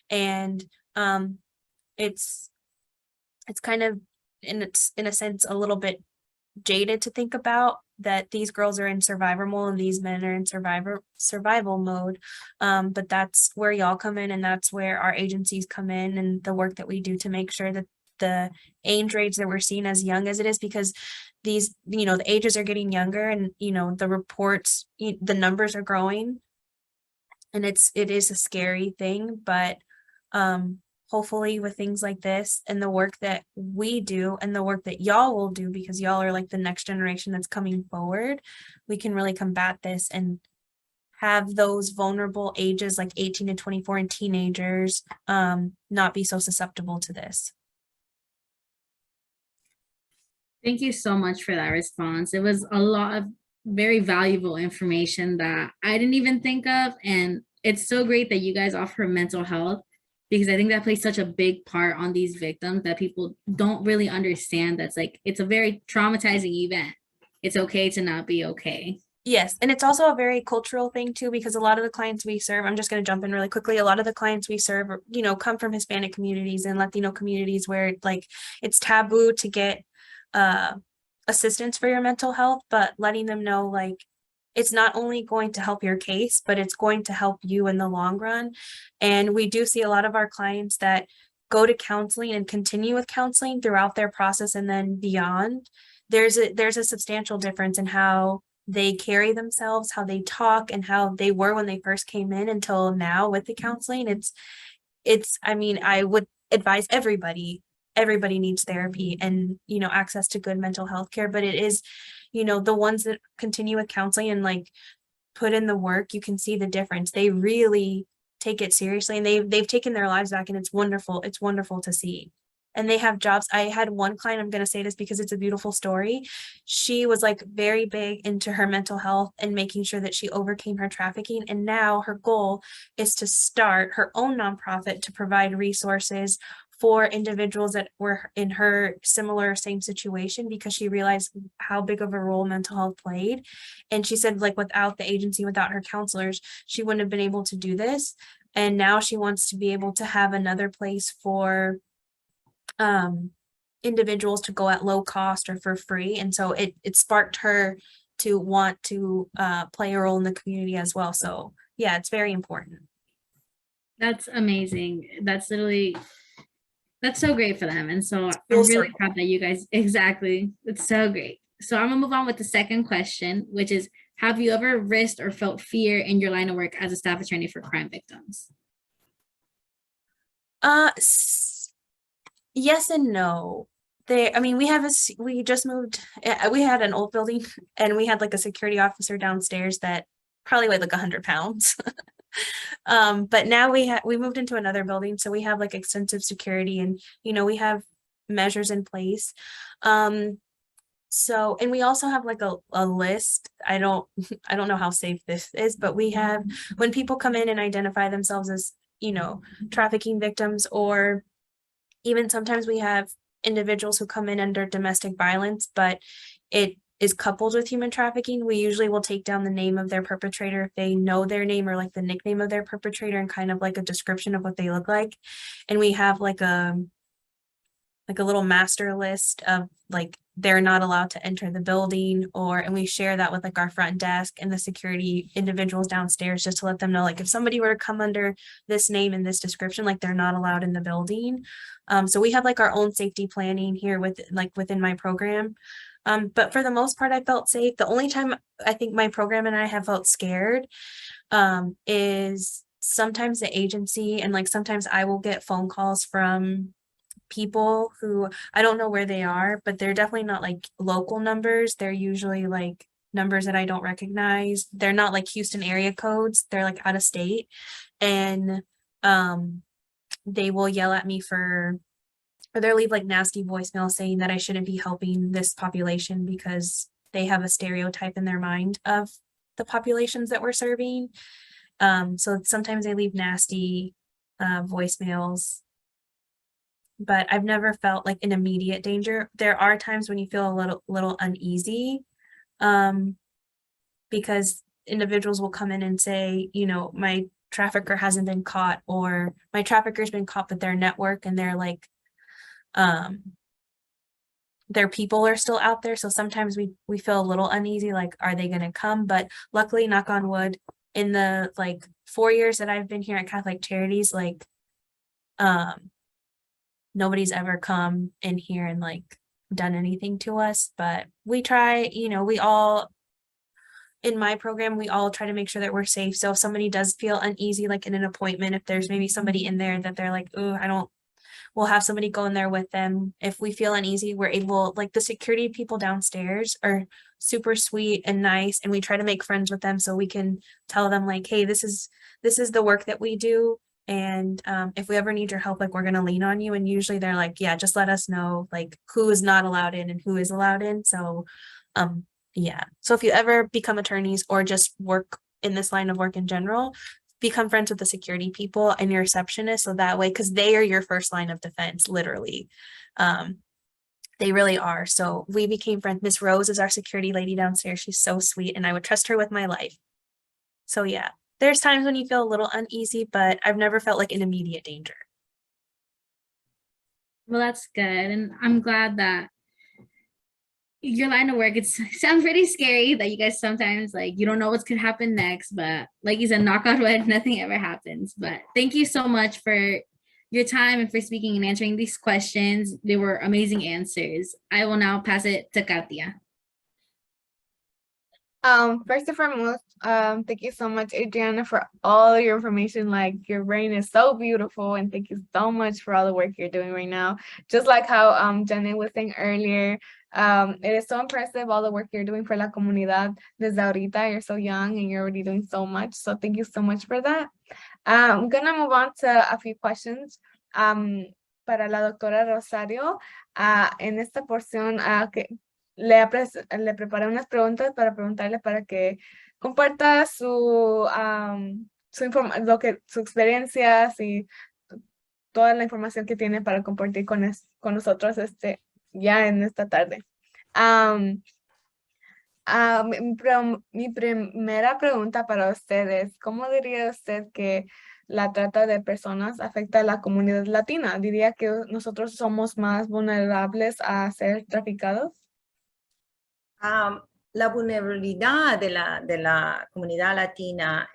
And it's kind of, it's in a sense a little bit jaded to think about that these girls are in survival mode and these men are in survival mode. But that's where y'all come in, and that's where our agencies come in, and the work that we do to make sure that the age range that we're seeing as young as it is, because these, you know, the ages are getting younger, and, you know, the reports, the numbers are growing, and it is a scary thing. But hopefully with things like this and the work that we do and the work that y'all will do, because y'all are like the next generation that's coming forward, we can really combat this and have those vulnerable ages like 18 to 24 and teenagers not be so susceptible to this. Thank you so much for that response. It was a lot of very valuable information that I didn't even think of. And it's so great that you guys offer mental health, because I think that plays such a big part on these victims that people don't really understand. That's like, it's a very traumatizing event. It's okay to not be okay. Yes, and it's also a very cultural thing too, because a lot of the clients we serve, I'm just going to jump in really quickly. A lot of the clients we serve, come from Hispanic communities and Latino communities where like it's taboo to get assistance for your mental health, but letting them know like it's not only going to help your case, but it's going to help you in the long run. And we do see a lot of our clients that go to counseling and continue with counseling throughout their process and then beyond. There's a substantial difference in how they carry themselves, how they talk, and how they were when they first came in until now with the counseling. I mean, I would advise everybody needs therapy and, access to good mental health care, but it is, the ones that continue with counseling and like put in the work, you can see the difference. They really take it seriously and they've taken their lives back, and it's wonderful. It's wonderful to see. And they have jobs. I had one client, I'm going to say this because it's a beautiful story. She was like very big into her mental health and making sure that she overcame her trafficking. And now her goal is to start her own nonprofit to provide resources for individuals that were in her same situation, because she realized how big of a role mental health played. And she said, like, without the agency, without her counselors, she wouldn't have been able to do this. And now she wants to be able to have another place for individuals to go at low cost or for free. And so it sparked her to want to play a role in the community as well. So yeah, it's very important. That's amazing. That's so great for them. And so I'm full really circle. proud that you guys, exactly. It's so great. So I'm gonna move on with the second question, which is, have you ever risked or felt fear in your line of work as a staff attorney for crime victims? Yes and no. We just moved, we had an old building and we had like a security officer downstairs that probably weighed like 100 pounds. But now we moved into another building, so we have like extensive security and, we have measures in place. So, and we also have like a list. I don't know how safe this is, but we have, when people come in and identify themselves as, trafficking victims, or even sometimes we have individuals who come in under domestic violence, but it is coupled with human trafficking. We usually will take down the name of their perpetrator if they know their name, or like the nickname of their perpetrator and kind of like a description of what they look like. And we have like a little master list of like, they're not allowed to enter the building, and we share that with like our front desk and the security individuals downstairs, just to let them know, like, if somebody were to come under this name and this description, like, they're not allowed in the building. So we have like our own safety planning here within my program. But for the most part, I felt safe. The only time I think my program and I have felt scared is sometimes the agency, and like sometimes I will get phone calls from people who I don't know where they are, but they're definitely not like local numbers. They're usually like numbers that I don't recognize. They're not like Houston area codes. They're like out of state. And they will yell at me or they'll leave like nasty voicemail saying that I shouldn't be helping this population because they have a stereotype in their mind of the populations that we're serving. So sometimes they leave nasty voicemails, but I've never felt like an immediate danger. There are times when you feel a little uneasy, because individuals will come in and say, my trafficker hasn't been caught, or my trafficker's been caught with their network, and they're like, their people are still out there. So sometimes we feel a little uneasy, like, are they going to come? But luckily, knock on wood, in the like 4 years that I've been here at Catholic Charities, like, nobody's ever come in here and like done anything to us. But we try, in my program, we all try to make sure that we're safe. So if somebody does feel uneasy, like in an appointment, if there's maybe somebody in there that they're like, oh, we'll have somebody go in there with them. If we feel uneasy, we're able, like, the security people downstairs are super sweet and nice, and we try to make friends with them so we can tell them like, hey, this is the work that we do. And if we ever need your help, like, we're going to lean on you. And usually they're like, yeah, just let us know like who is not allowed in and who is allowed in. So Yeah. So if you ever become attorneys or just work in this line of work in general, become friends with the security people and your receptionist. So that way, because they are your first line of defense, literally. They really are. So we became friends. Miss Rose is our security lady downstairs. She's so sweet, and I would trust her with my life. So yeah, there's times when you feel a little uneasy, but I've never felt like in immediate danger. Well, that's good. And I'm glad that your line of work, it sounds pretty scary that you guys sometimes like you don't know what's gonna happen next, but like you said, knock on wood, nothing ever happens. But thank you so much for your time and for speaking and answering these questions. They were amazing answers. I will now pass it to Katia. First and foremost, thank you so much, Adriana, for all your information. Like, your brain is so beautiful, and thank you so much for all the work you're doing right now. Just like how Janet was saying earlier, it is so impressive all the work you're doing for la comunidad desde ahorita. You're so young and you're already doing so much. So thank you so much for that. I'm gonna move on to a few questions para la doctora Rosario. En esta porción que le preparé unas preguntas para preguntarle para que comparta su experiencias y toda la información que tiene para compartir con nosotros ya en esta tarde. Mi primera pregunta para ustedes, ¿cómo diría usted que la trata de personas afecta a la comunidad latina? ¿Diría que nosotros somos más vulnerables a ser traficados? La vulnerabilidad de la comunidad latina,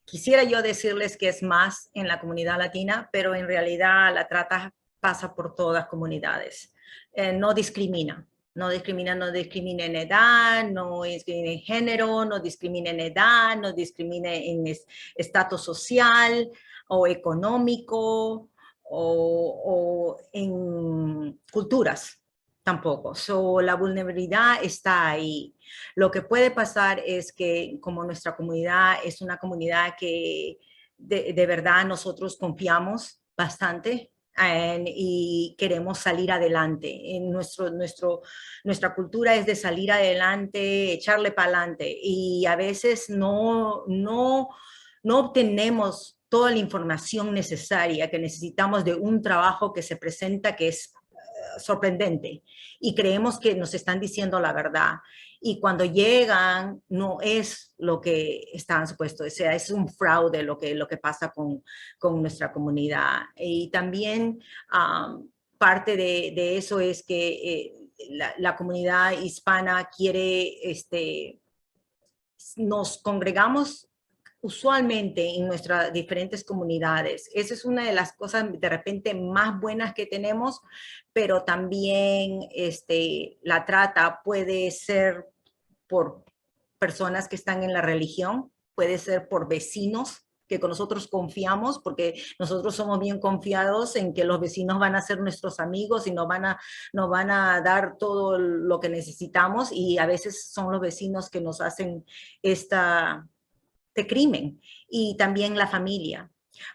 quisiera yo decirles que es más en la comunidad latina, pero en realidad la trata pasa por todas comunidades. No discrimina. No discrimina en edad, no discrimina en género, no discrimina en edad, no discrimina en estatus social o económico o en culturas. Tampoco. So, la vulnerabilidad está ahí. Lo que puede pasar es que como nuestra comunidad es una comunidad que de verdad nosotros confiamos bastante y queremos salir adelante. Nuestra cultura es de salir adelante, echarle para adelante y a veces no obtenemos toda la información necesaria que necesitamos de un trabajo que se presenta que es sorprendente y creemos que nos están diciendo la verdad y cuando llegan no es lo que están supuestos, o sea, es un fraude lo que pasa con nuestra comunidad. Y también parte de eso es que la comunidad hispana quiere, nos congregamos usualmente en nuestras diferentes comunidades. Esa es una de las cosas de repente más buenas que tenemos, pero también la trata puede ser por personas que están en la religión, puede ser por vecinos que con nosotros confiamos, porque nosotros somos bien confiados en que los vecinos van a ser nuestros amigos y nos van a dar todo lo que necesitamos y a veces son los vecinos que nos hacen de crimen y también la familia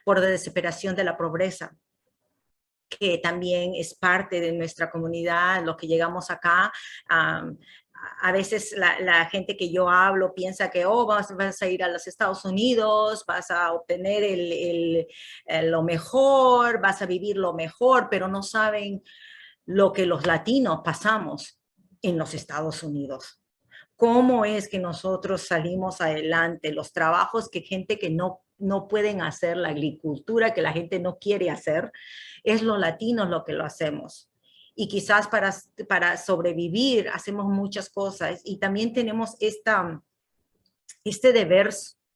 por la desesperación de la pobreza que también es parte de nuestra comunidad, los que llegamos acá. A veces la gente que yo hablo piensa que vas a ir a los Estados Unidos, vas a obtener lo mejor, vas a vivir lo mejor, pero no saben lo que los latinos pasamos en los Estados Unidos. ¿Cómo es que nosotros salimos adelante? Los trabajos que gente que no pueden hacer, la agricultura que la gente no quiere hacer, es los latinos lo que lo hacemos. Y quizás para sobrevivir hacemos muchas cosas y también tenemos este deber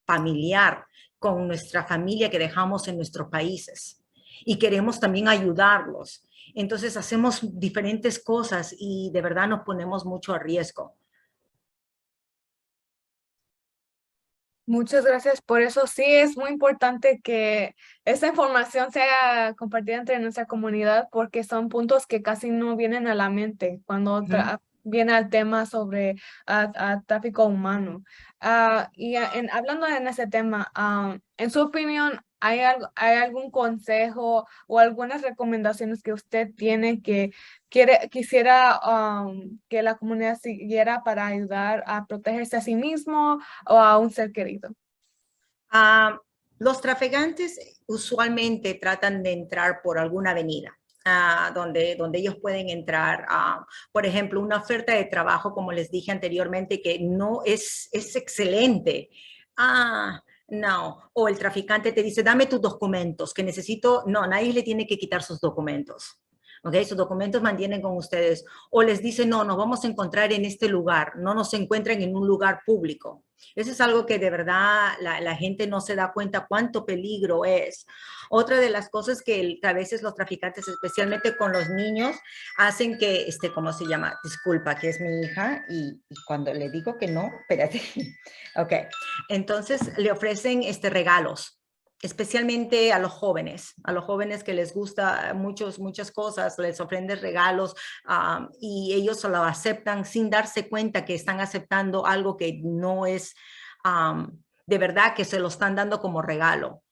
familiar con nuestra familia que dejamos en nuestros países y queremos también ayudarlos. Entonces hacemos diferentes cosas y de verdad nos ponemos mucho a riesgo. Muchas gracias por eso. Sí, es muy importante que esta información sea compartida entre nuestra comunidad porque son puntos que casi no vienen a la mente cuando viene al tema sobre tráfico humano. Hablando en ese tema, en su opinión, ¿Hay algún consejo o algunas recomendaciones que usted tiene que quisiera que la comunidad siguiera para ayudar a protegerse a sí mismo o a un ser querido? Los traficantes usualmente tratan de entrar por alguna avenida. Donde ellos pueden entrar, por ejemplo, una oferta de trabajo, como les dije anteriormente, que no es excelente. No, o el traficante te dice, dame tus documentos, que necesito, no, nadie le tiene que quitar sus documentos. ¿Ok? Sus documentos mantienen con ustedes. O les dice, no, nos vamos a encontrar en este lugar, no nos encuentran en un lugar público. Eso es algo que de verdad la gente no se da cuenta cuánto peligro es. Otra de las cosas que a veces los traficantes, especialmente con los niños, hacen que, ¿cómo se llama? Disculpa, que es mi hija, y cuando le digo que no, espérate. Ok, entonces le ofrecen regalos, especialmente a los jóvenes que les gusta muchas cosas, les ofrecen regalos y ellos lo aceptan sin darse cuenta que están aceptando algo que no es de verdad, que se lo están dando como regalo.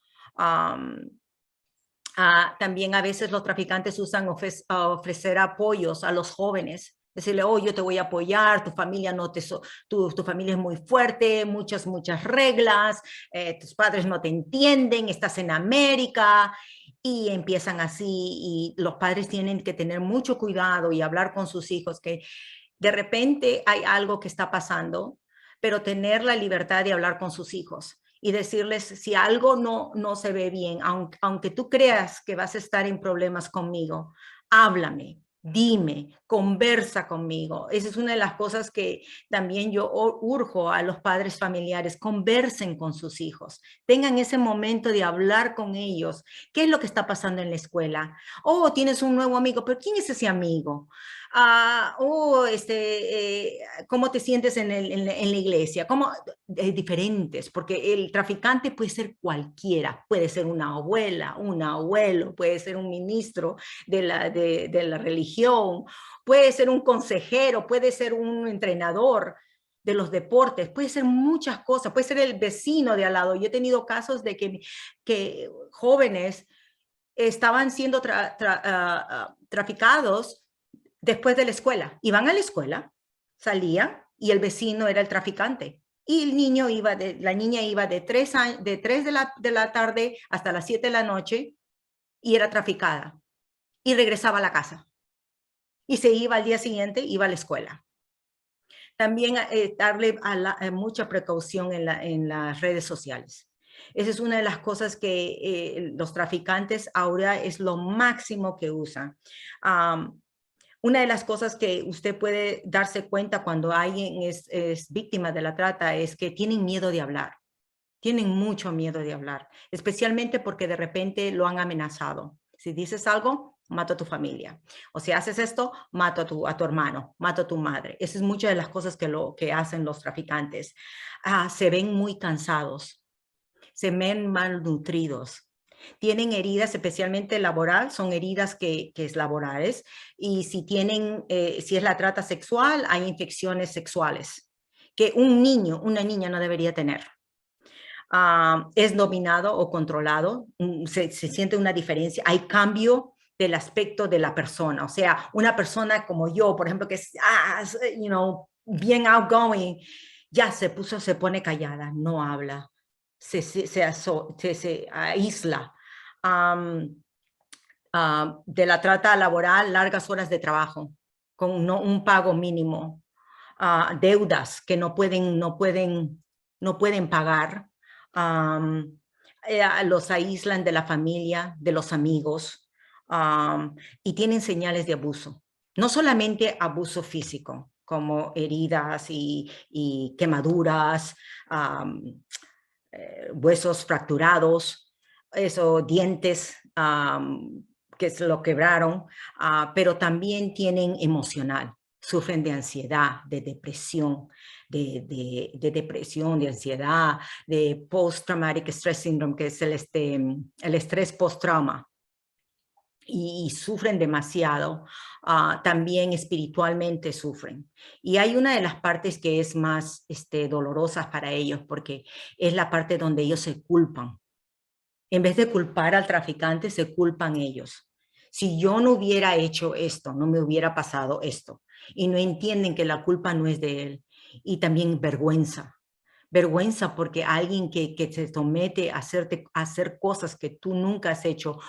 También a veces los traficantes usan ofrecer apoyos a los jóvenes. Decirle, oh, yo te voy a apoyar, tu familia tu familia es muy fuerte, muchas reglas, tus padres no te entienden, estás en América, y empiezan así, y los padres tienen que tener mucho cuidado y hablar con sus hijos, que de repente hay algo que está pasando, pero tener la libertad de hablar con sus hijos y decirles si algo no se ve bien, aunque tú creas que vas a estar en problemas conmigo, háblame, dime, conversa conmigo. Esa es una de las cosas que también yo urjo a los padres familiares, conversen con sus hijos, tengan ese momento de hablar con ellos. ¿Qué es lo que está pasando en la escuela? Oh, tienes un nuevo amigo, pero ¿quién es ese amigo? ¿Cómo te sientes en la iglesia? Diferentes, porque el traficante puede ser cualquiera, puede ser una abuela, un abuelo, puede ser un ministro de la religión, puede ser un consejero, puede ser un entrenador de los deportes, puede ser muchas cosas, puede ser el vecino de al lado. Yo he tenido casos de que jóvenes estaban siendo traficados después de la escuela. Iban a la escuela, salían y el vecino era el traficante. Y la niña iba de 3 de la tarde hasta las 7 de la noche y era traficada. Y regresaba a la casa. Y se iba al día siguiente, iba a la escuela. También darle mucha precaución en las redes sociales. Esa es una de las cosas que los traficantes ahora es lo máximo que usan. Una de las cosas que usted puede darse cuenta cuando alguien es víctima de la trata es que tienen miedo de hablar. Tienen mucho miedo de hablar, especialmente porque de repente lo han amenazado. Si dices algo, mato a tu familia. O si haces esto, mato a tu hermano, mato a tu madre. Esa es muchas de las cosas que hacen los traficantes. Se ven muy cansados, se ven malnutridos. Tienen heridas, especialmente laboral, son heridas que es laborales. Y si es la trata sexual, hay infecciones sexuales que un niño, una niña no debería tener. Es dominado o controlado, se siente una diferencia, hay cambio del aspecto de la persona, o sea, una persona como yo, por ejemplo, que es, bien outgoing, ya se pone callada, no habla, se aísla. De la trata laboral, largas horas de trabajo, con un pago mínimo, deudas que no pueden pagar. Los aíslan de la familia, de los amigos, y tienen señales de abuso. No solamente abuso físico, como heridas y quemaduras, huesos fracturados, dientes que se lo quebraron, pero también tienen emocional. Sufren de ansiedad, de depresión, de ansiedad, de post-traumatic stress syndrome, que es el estrés post-trauma. Y sufren demasiado, también espiritualmente sufren. Y hay una de las partes que es más dolorosa para ellos, porque es la parte donde ellos se culpan. En vez de culpar al traficante, se culpan ellos. Si yo no hubiera hecho esto, no me hubiera pasado esto. Y no entienden que la culpa no es de él. Y también vergüenza. Vergüenza porque alguien que se somete a hacer cosas que tú nunca has hecho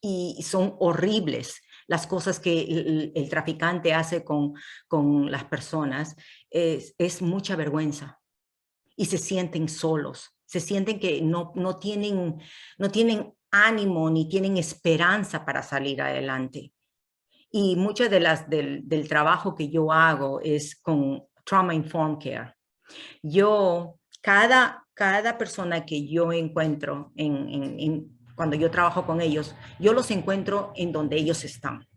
y son horribles. Las cosas que el traficante hace con las personas es mucha vergüenza. Y se sienten solos, se sienten que no tienen ánimo ni tienen esperanza para salir adelante. Y muchas del trabajo que yo hago es con Trauma Informed Care. Cada persona que yo encuentro cuando yo trabajo con ellos, yo los encuentro en donde ellos están.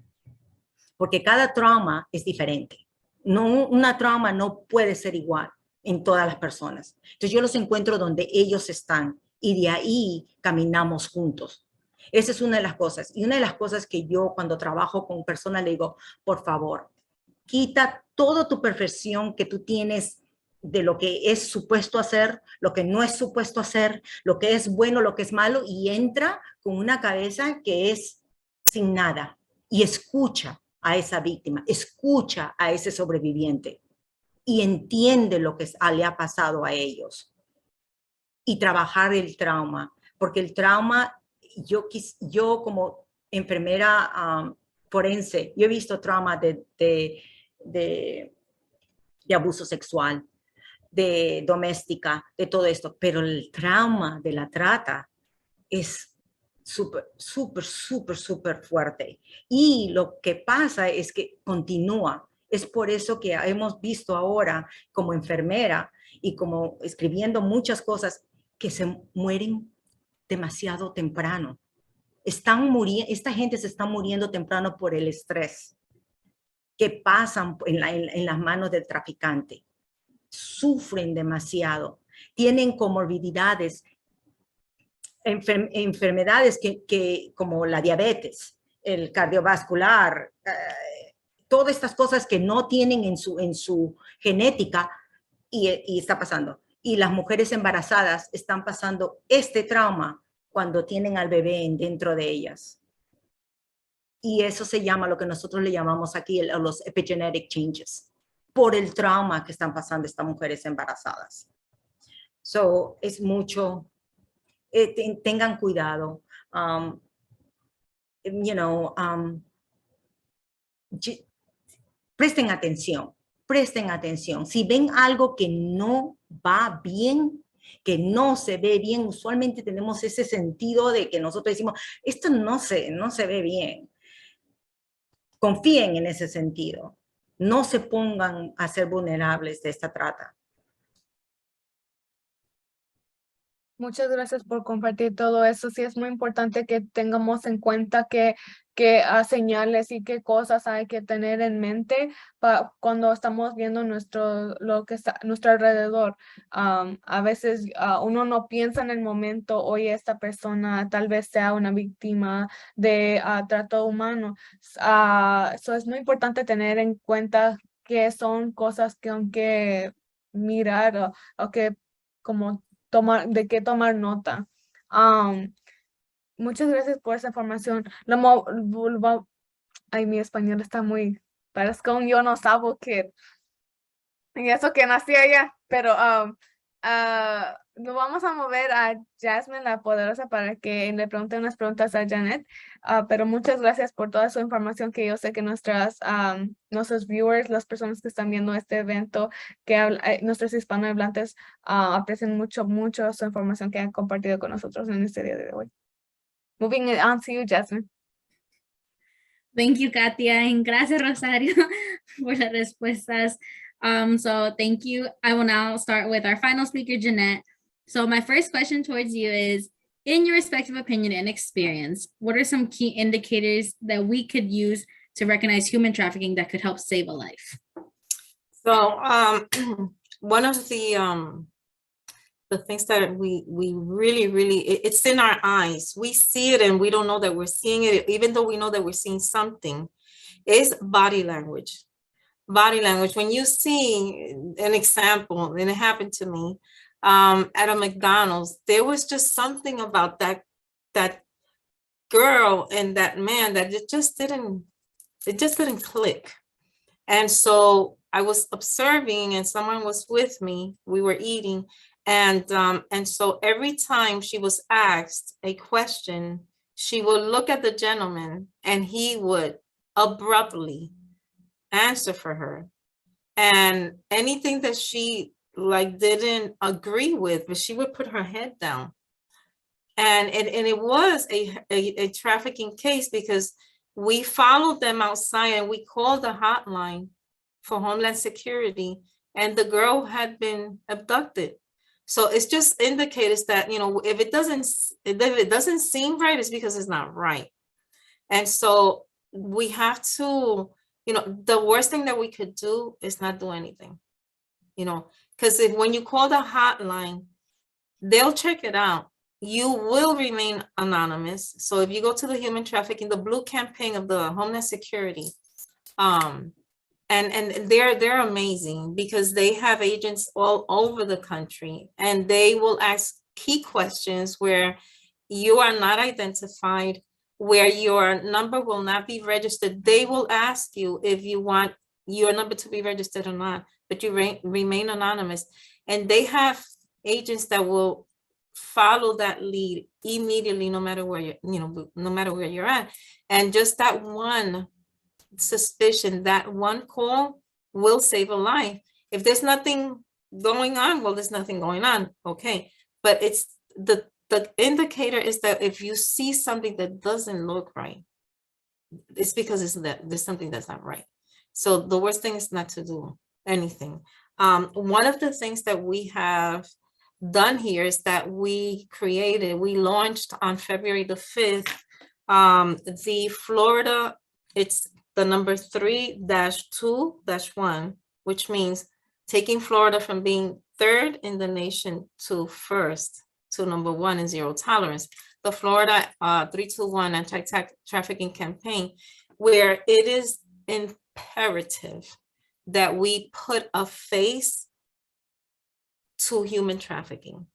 Porque cada trauma es diferente. Una trauma no puede ser igual en todas las personas. Entonces yo los encuentro donde ellos están y de ahí caminamos juntos. Esa es una de las cosas. Y una de las cosas que yo cuando trabajo con personas le digo, por favor, quita toda tu perfección que tú tienes de lo que es supuesto hacer, lo que no es supuesto hacer, lo que es bueno, lo que es malo, y entra con una cabeza que es sin nada y escucha a esa víctima, escucha a ese sobreviviente y entiende lo que le ha pasado a ellos y trabajar el trauma, porque el trauma, yo como enfermera forense, yo he visto trauma de abuso sexual, de doméstica, de todo esto, pero el trauma de la trata es súper, súper, súper, súper fuerte. Y lo que pasa es que continúa. Es por eso que hemos visto ahora como enfermera y como escribiendo muchas cosas que se mueren demasiado temprano. Esta gente se está muriendo temprano por el estrés que pasan en las manos del traficante. Sufren demasiado, tienen comorbilidades, enfermedades que como la diabetes, el cardiovascular, todas estas cosas que no tienen en su genética y está pasando. Y las mujeres embarazadas están pasando este trauma cuando tienen al bebé dentro de ellas. Y eso se llama lo que nosotros le llamamos aquí los epigenetic changes, por el trauma que están pasando estas mujeres embarazadas. So, es mucho, tengan cuidado. Presten atención, presten atención. Si ven algo que no va bien, que no se ve bien, usualmente tenemos ese sentido de que nosotros decimos, esto no se ve bien. Confíen en ese sentido. No se pongan a ser vulnerables de esta trata. Muchas gracias por compartir todo eso. Sí, es muy importante que tengamos en cuenta qué señales y qué cosas hay que tener en mente cuando estamos viendo lo que está a nuestro alrededor. A veces uno no piensa en el momento, oye, esta persona tal vez sea una víctima de trato humano. Eso es muy importante tener en cuenta que son cosas que aunque mirar o que como de qué tomar nota. Muchas gracias por esa información. Ay, mi español está muy, parezco un yo no sabo que, y eso que nací allá, pero lo vamos a mover a Jasmine, la poderosa, para que le pregunte unas preguntas a Janet. Pero muchas gracias por toda su información, que yo sé que nuestros viewers, las personas que están viendo este evento, nuestros hispanohablantes aprecian mucho, mucho su información que han compartido con nosotros en este día de hoy. Moving it on to you, Jasmine. Thank you, Katia, and gracias, Rosario, por las respuestas. So thank you. I will now start with our final speaker, Jeanette. So my first question towards you is, in your respective opinion and experience, what are some key indicators that we could use to recognize human trafficking that could help save a life? So one of the things that we really, it's in our eyes. We see it and we don't know that we're seeing it, even though we know that we're seeing something, is body language. Body language. When you see an example, and it happened to me, at a McDonald's. There was just something about that girl and that man that it just didn't click. And so I was observing, and someone was with me. We were eating, and so every time she was asked a question, she would look at the gentleman, and he would abruptly answer for her. And anything that she like didn't agree with, but she would put her head down. And it was a trafficking case, because we followed them outside and we called the hotline for Homeland Security, and the girl had been abducted. So it's just indicators that, you know, if it doesn't seem right, it's because it's not right. And so we have to, you know, the worst thing that we could do is not do anything, you know, because when you call the hotline, they'll check it out. You will remain anonymous. So if you go to the human trafficking, the blue campaign of the Homeland Security, and they're amazing, because they have agents all over the country, and they will ask key questions where you are not identified, where your number will not be registered. They will ask you if you want your number to be registered or not, but you remain anonymous. And they have agents that will follow that lead immediately, no matter where no matter where you're at. And just that one suspicion, that one call will save a life. If there's nothing going on, well, there's nothing going on, okay. But it's the indicator is that if you see something that doesn't look right, it's because there's something that's not right. So the worst thing is not to do anything. One of the things that we have done here is that we launched on February the 5th, the Florida, it's the number 3-2-1, which means taking Florida from being third in the nation to first, to number 1 in zero tolerance. The Florida 321 anti-trafficking campaign, where it is imperative that we put a face to human trafficking.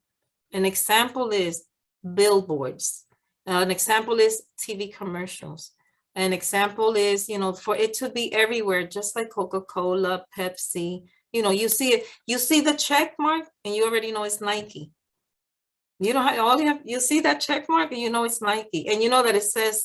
An example is billboards. An example is TV commercials. An example is, you know, for it to be everywhere, just like Coca-Cola, Pepsi. You know, you see it, you see the check mark, and you already know it's Nike. You don't have you see that check mark, and you know it's Nike, and you know that it says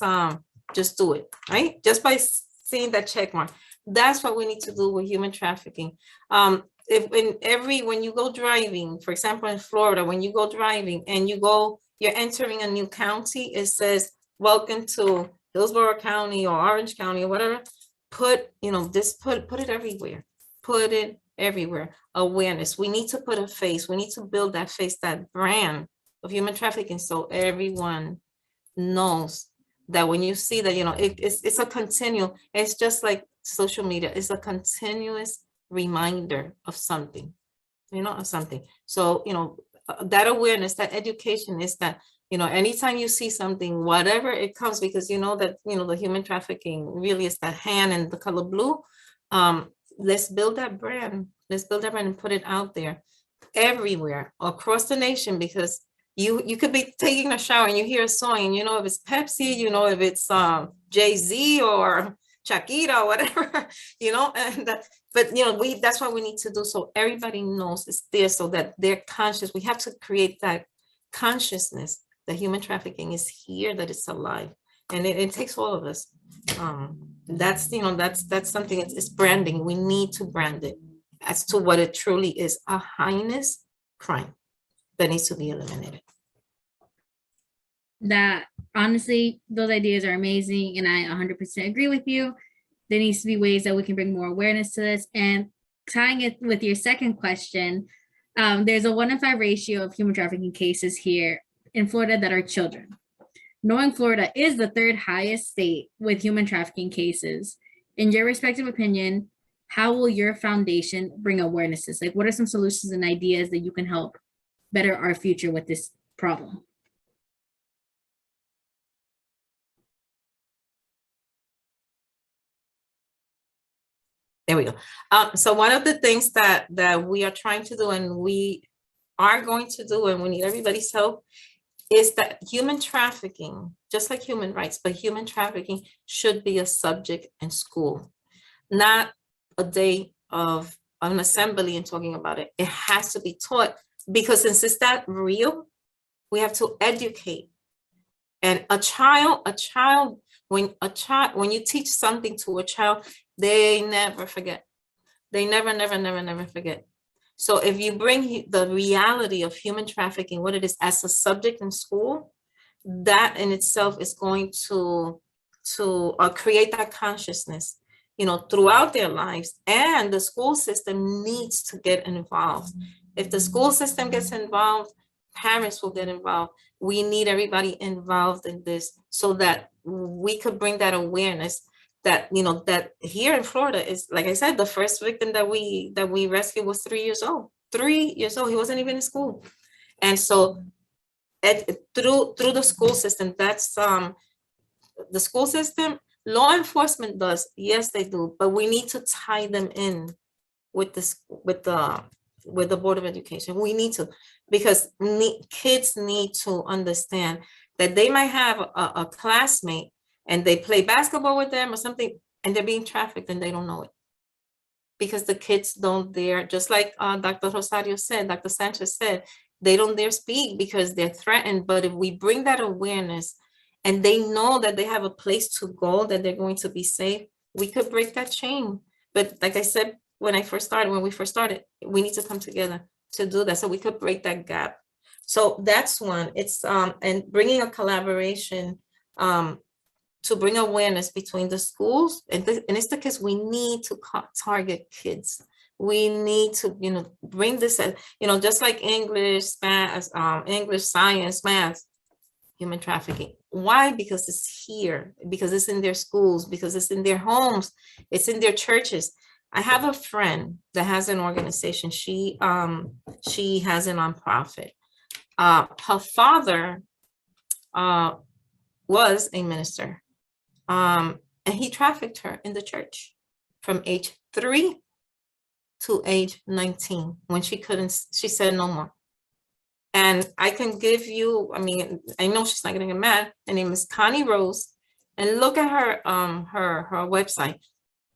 just do it, right? Just by seeing that check mark. That's what we need to do with human trafficking. When you go driving, for example, in Florida, when you go driving and you're entering a new county, it says, welcome to Hillsborough County or Orange County or whatever. Put it everywhere. Put it everywhere. Awareness. We need to put a face. We need to build that face, that brand of human trafficking, so everyone knows that when you see that, you know, it's a continual, it's just like social media, it's a continuous reminder of something, you know, of something. So, you know, that awareness, that education is that, you know, anytime you see something, whatever it comes, because you know that, you know, the human trafficking really is that hand and the color blue. Let's build that brand. Let's build that brand and put it out there everywhere across the nation, because you could be taking a shower and you hear a song, and you know if it's Pepsi, you know if it's Jay-Z or Shakira or whatever, you know, and but you know, that's what we need to do, so everybody knows it's there, so that they're conscious. We have to create that consciousness that human trafficking is here, that it's alive, and it takes all of us. That's, you know, that's something, it's branding. We need to brand it as to what it truly is, a heinous crime that needs to be eliminated. That honestly, those ideas are amazing, and I 100% agree with you. There needs to be ways that we can bring more awareness to this. And tying it with your second question, there's a 1-in-5 ratio of human trafficking cases here in Florida that are children. Knowing Florida is the 3rd highest state with human trafficking cases, in your respective opinion, how will your foundation bring awareness to this? Like, what are some solutions and ideas that you can help better our future with this problem? There we go. So one of the things that we are trying to do, and we are going to do, and we need everybody's help, is that human trafficking, just like human rights, but human trafficking should be a subject in school, not a day of an assembly and talking about it. It has to be taught, because since it's that real, we have to educate. And when you teach something to a child, they never forget. They never forget. So if you bring the reality of human trafficking, what it is, as a subject in school, that in itself is going to create that consciousness, throughout their lives. And the school system needs to get involved. If the school system gets involved, parents will get involved. We need everybody involved in this so that we could bring that awareness that, that here in Florida is, like I said, the first victim that we rescued was 3 years old. 3 years old. He wasn't even in school. And so through the school system, that's the school system, law enforcement does, yes, they do, but we need to tie them in with the Board of Education. We need to, because kids need to understand that they might have a classmate and they play basketball with them or something, and they're being trafficked and they don't know it. Because the kids don't dare, just like Dr. Rosario said, Dr. Sanchez said, they don't dare speak because they're threatened. But if we bring that awareness and they know that they have a place to go, that they're going to be safe, we could break that chain. But like I said, when we first started, we need to come together to do that so we could break that gap. So that's one. It's and bringing a collaboration to bring awareness between the schools and it's the kids. We need to target kids. We need to, bring this, just like English, English, science, math, human trafficking. Why? Because it's here, because it's in their schools, because it's in their homes, it's in their churches. I have a friend that has an organization. She has a nonprofit. Her father was a minister. And he trafficked her in the church from age 3 to age 19 when she said no more. And I can give you, I know she's not gonna get mad. Her name is Connie Rose, and look at her website,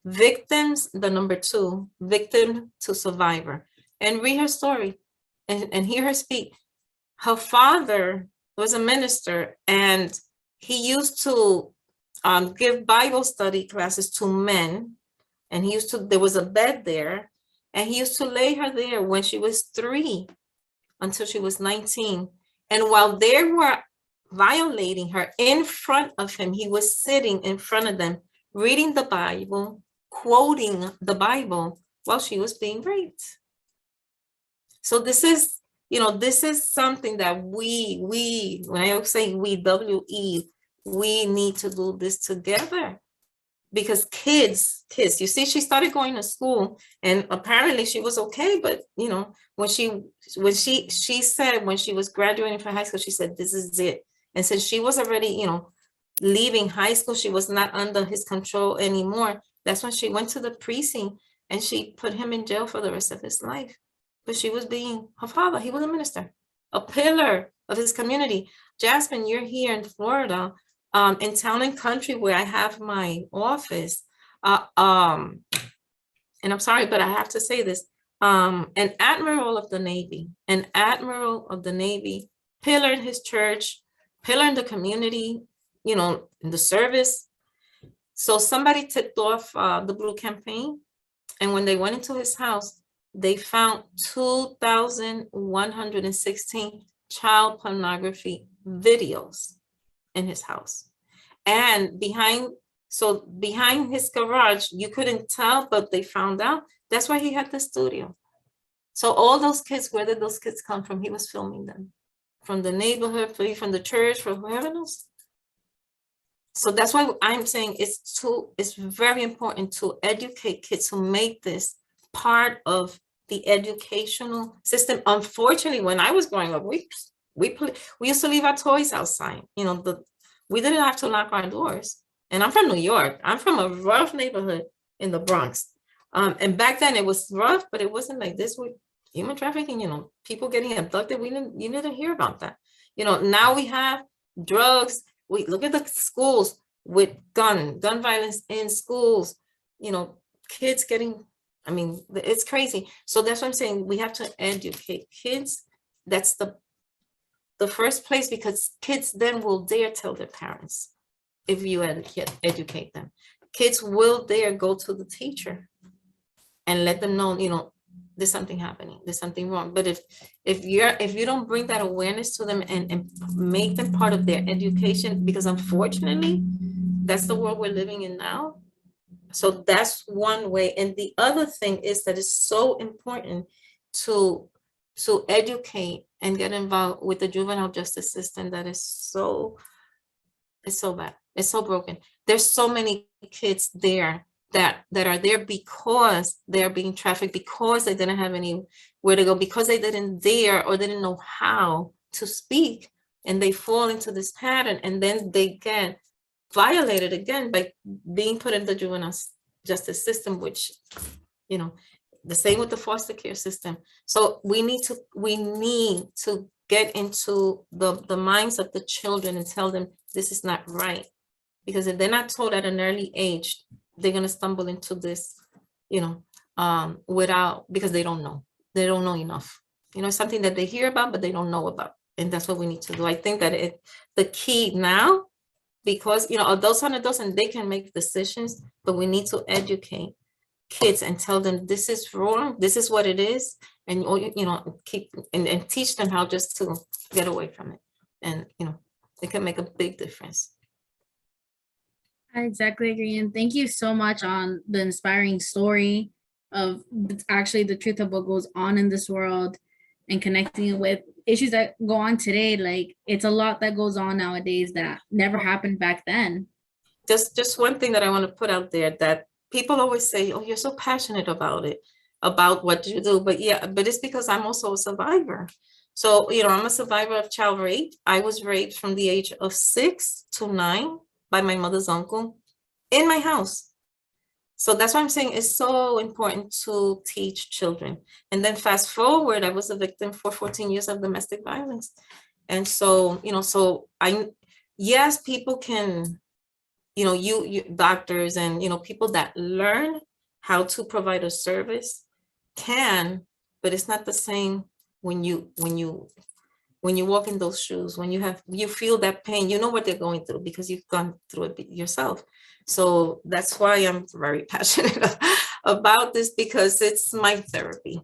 Victims, the number 2, Victim to Survivor, and read her story and hear her speak. Her father was a minister, and he used to give Bible study classes to men, and there was a bed there, and he used to lay her there when she was 3 until she was 19. And while they were violating her in front of him, he was sitting in front of them, reading the Bible, quoting the Bible while she was being raped. So this is something that we, when I say we, W-E, we need to do this together. Because kids, you see, she started going to school, and apparently she was okay. But when she said, when she was graduating from high school, she said, this is it. And since she was already, leaving high school, she was not under his control anymore. That's when she went to the precinct and she put him in jail for the rest of his life. But she was being her father. He was a minister, a pillar of his community. Jasmine, you're here in Florida. In Town and Country, where I have my office, and I'm sorry, but I have to say this, an admiral of the Navy, pillar in his church, pillar in the community, in the service. So somebody tipped off the Blue Campaign, and when they went into his house, they found 2,116 child pornography videos in his house. And behind his garage, you couldn't tell, but they found out that's why he had the studio. So all those kids, where did those kids come from? He was filming them from the neighborhood, from the church, from whoever else. So that's why I'm saying it's very important to educate kids, to make this part of the educational system. Unfortunately, when I was growing up, we used to leave our toys outside. We didn't have to lock our doors. And I'm from New York. I'm from a rough neighborhood in the Bronx. And back then it was rough, but it wasn't like this. human trafficking, people getting abducted. You didn't hear about that. Now we have drugs. We look at the schools with gun violence in schools, kids getting, it's crazy. So that's what I'm saying. We have to educate kids. That's the first place, because kids then will dare tell their parents if you educate them. Kids will dare go to the teacher and let them know, there's something happening, there's something wrong. But if you don't bring that awareness to them and make them part of their education, because unfortunately, that's the world we're living in now. So that's one way. And the other thing is that it's so important to educate and get involved with the juvenile justice system that is so bad. It's so broken. There's so many kids there that are there because they're being trafficked, because they didn't have anywhere to go, because they didn't dare or didn't know how to speak, and they fall into this pattern, and then they get violated again by being put in the juvenile justice system, which, the same with the foster care system. So we need to get into the minds of the children and tell them this is not right. Because if they're not told at an early age, they're going to stumble into this, because they don't know. They don't know enough. It's something that they hear about, but they don't know about. And that's what we need to do. I think that the key now, because, adults are adults and they can make decisions, but we need to educate kids and tell them this is wrong, this is what it is, and, keep and teach them how just to get away from it. And, it can make a big difference. I exactly agree. And thank you so much on the inspiring story of actually the truth of what goes on in this world and connecting it with issues that go on today. Like, it's a lot that goes on nowadays that never happened back then. Just one thing that I want to put out there, that people always say, oh, you're so passionate about it, about what you do. But it's because I'm also a survivor. So, I'm a survivor of child rape. I was raped from the age of 6 to 9 by my mother's uncle in my house. So that's why I'm saying it's so important to teach children. And then fast forward, I was a victim for 14 years of domestic violence. And so, yes, people can, you doctors and, people that learn how to provide a service can, but it's not the same when you walk in those shoes, when you feel that pain, you know what they're going through because you've gone through it yourself. So that's why I'm very passionate about this, because it's my therapy.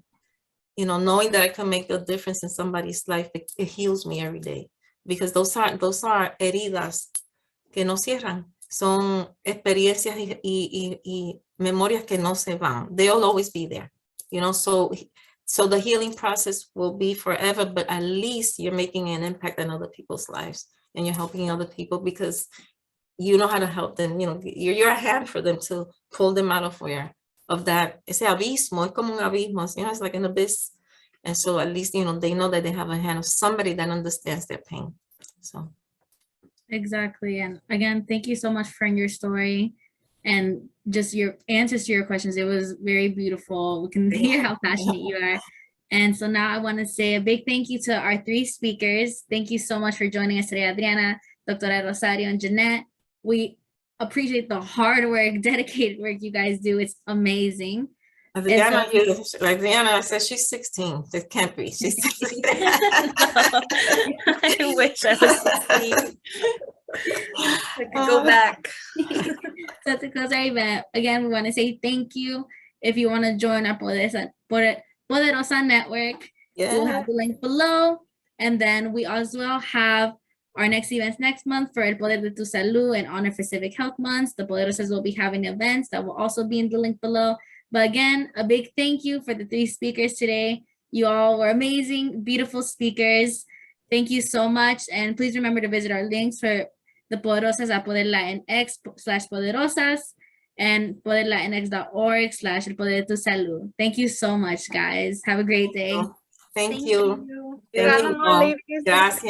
Knowing that I can make a difference in somebody's life, it heals me every day, because those are heridas que no cierran. Son experiencias y memorias que no se van. They'll always be there, So the healing process will be forever, but at least you're making an impact on other people's lives and you're helping other people because you know how to help them. You're a hand for them to pull them out of that. Ese abismo, es como un abismo, it's like an abyss. And so at least, they know that they have a hand of somebody that understands their pain. So. Exactly. And again, thank you so much for your story and just your answers to your questions. It was very beautiful. We can hear how passionate you are. And so now I want to say a big thank you to our 3 speakers. Thank you so much for joining us today, Adriana, Doctora Rosario, and Jeanette. We appreciate the hard work, dedicated work you guys do. It's amazing. Adriana says she's 16. It can't be. She's 16. I wish I was 16. I could go back. So to close our event, again, we want to say thank you. If you want to join our Poderosa network, we'll have the link below. And then we as well have our next events next month for El Poder de tu Salud and Honor for Civic Health Months. The Poderosas will be having events that will also be in the link below. But again, a big thank you for the 3 speakers today. You all were amazing, beautiful speakers. Thank you so much. And please remember to visit our links for the Poderosas at Poder Latinx/Poderosas and poderlatinx.org/El Poder de tu Salud. Thank you so much, guys. Have a great day. Thank you. Gracias.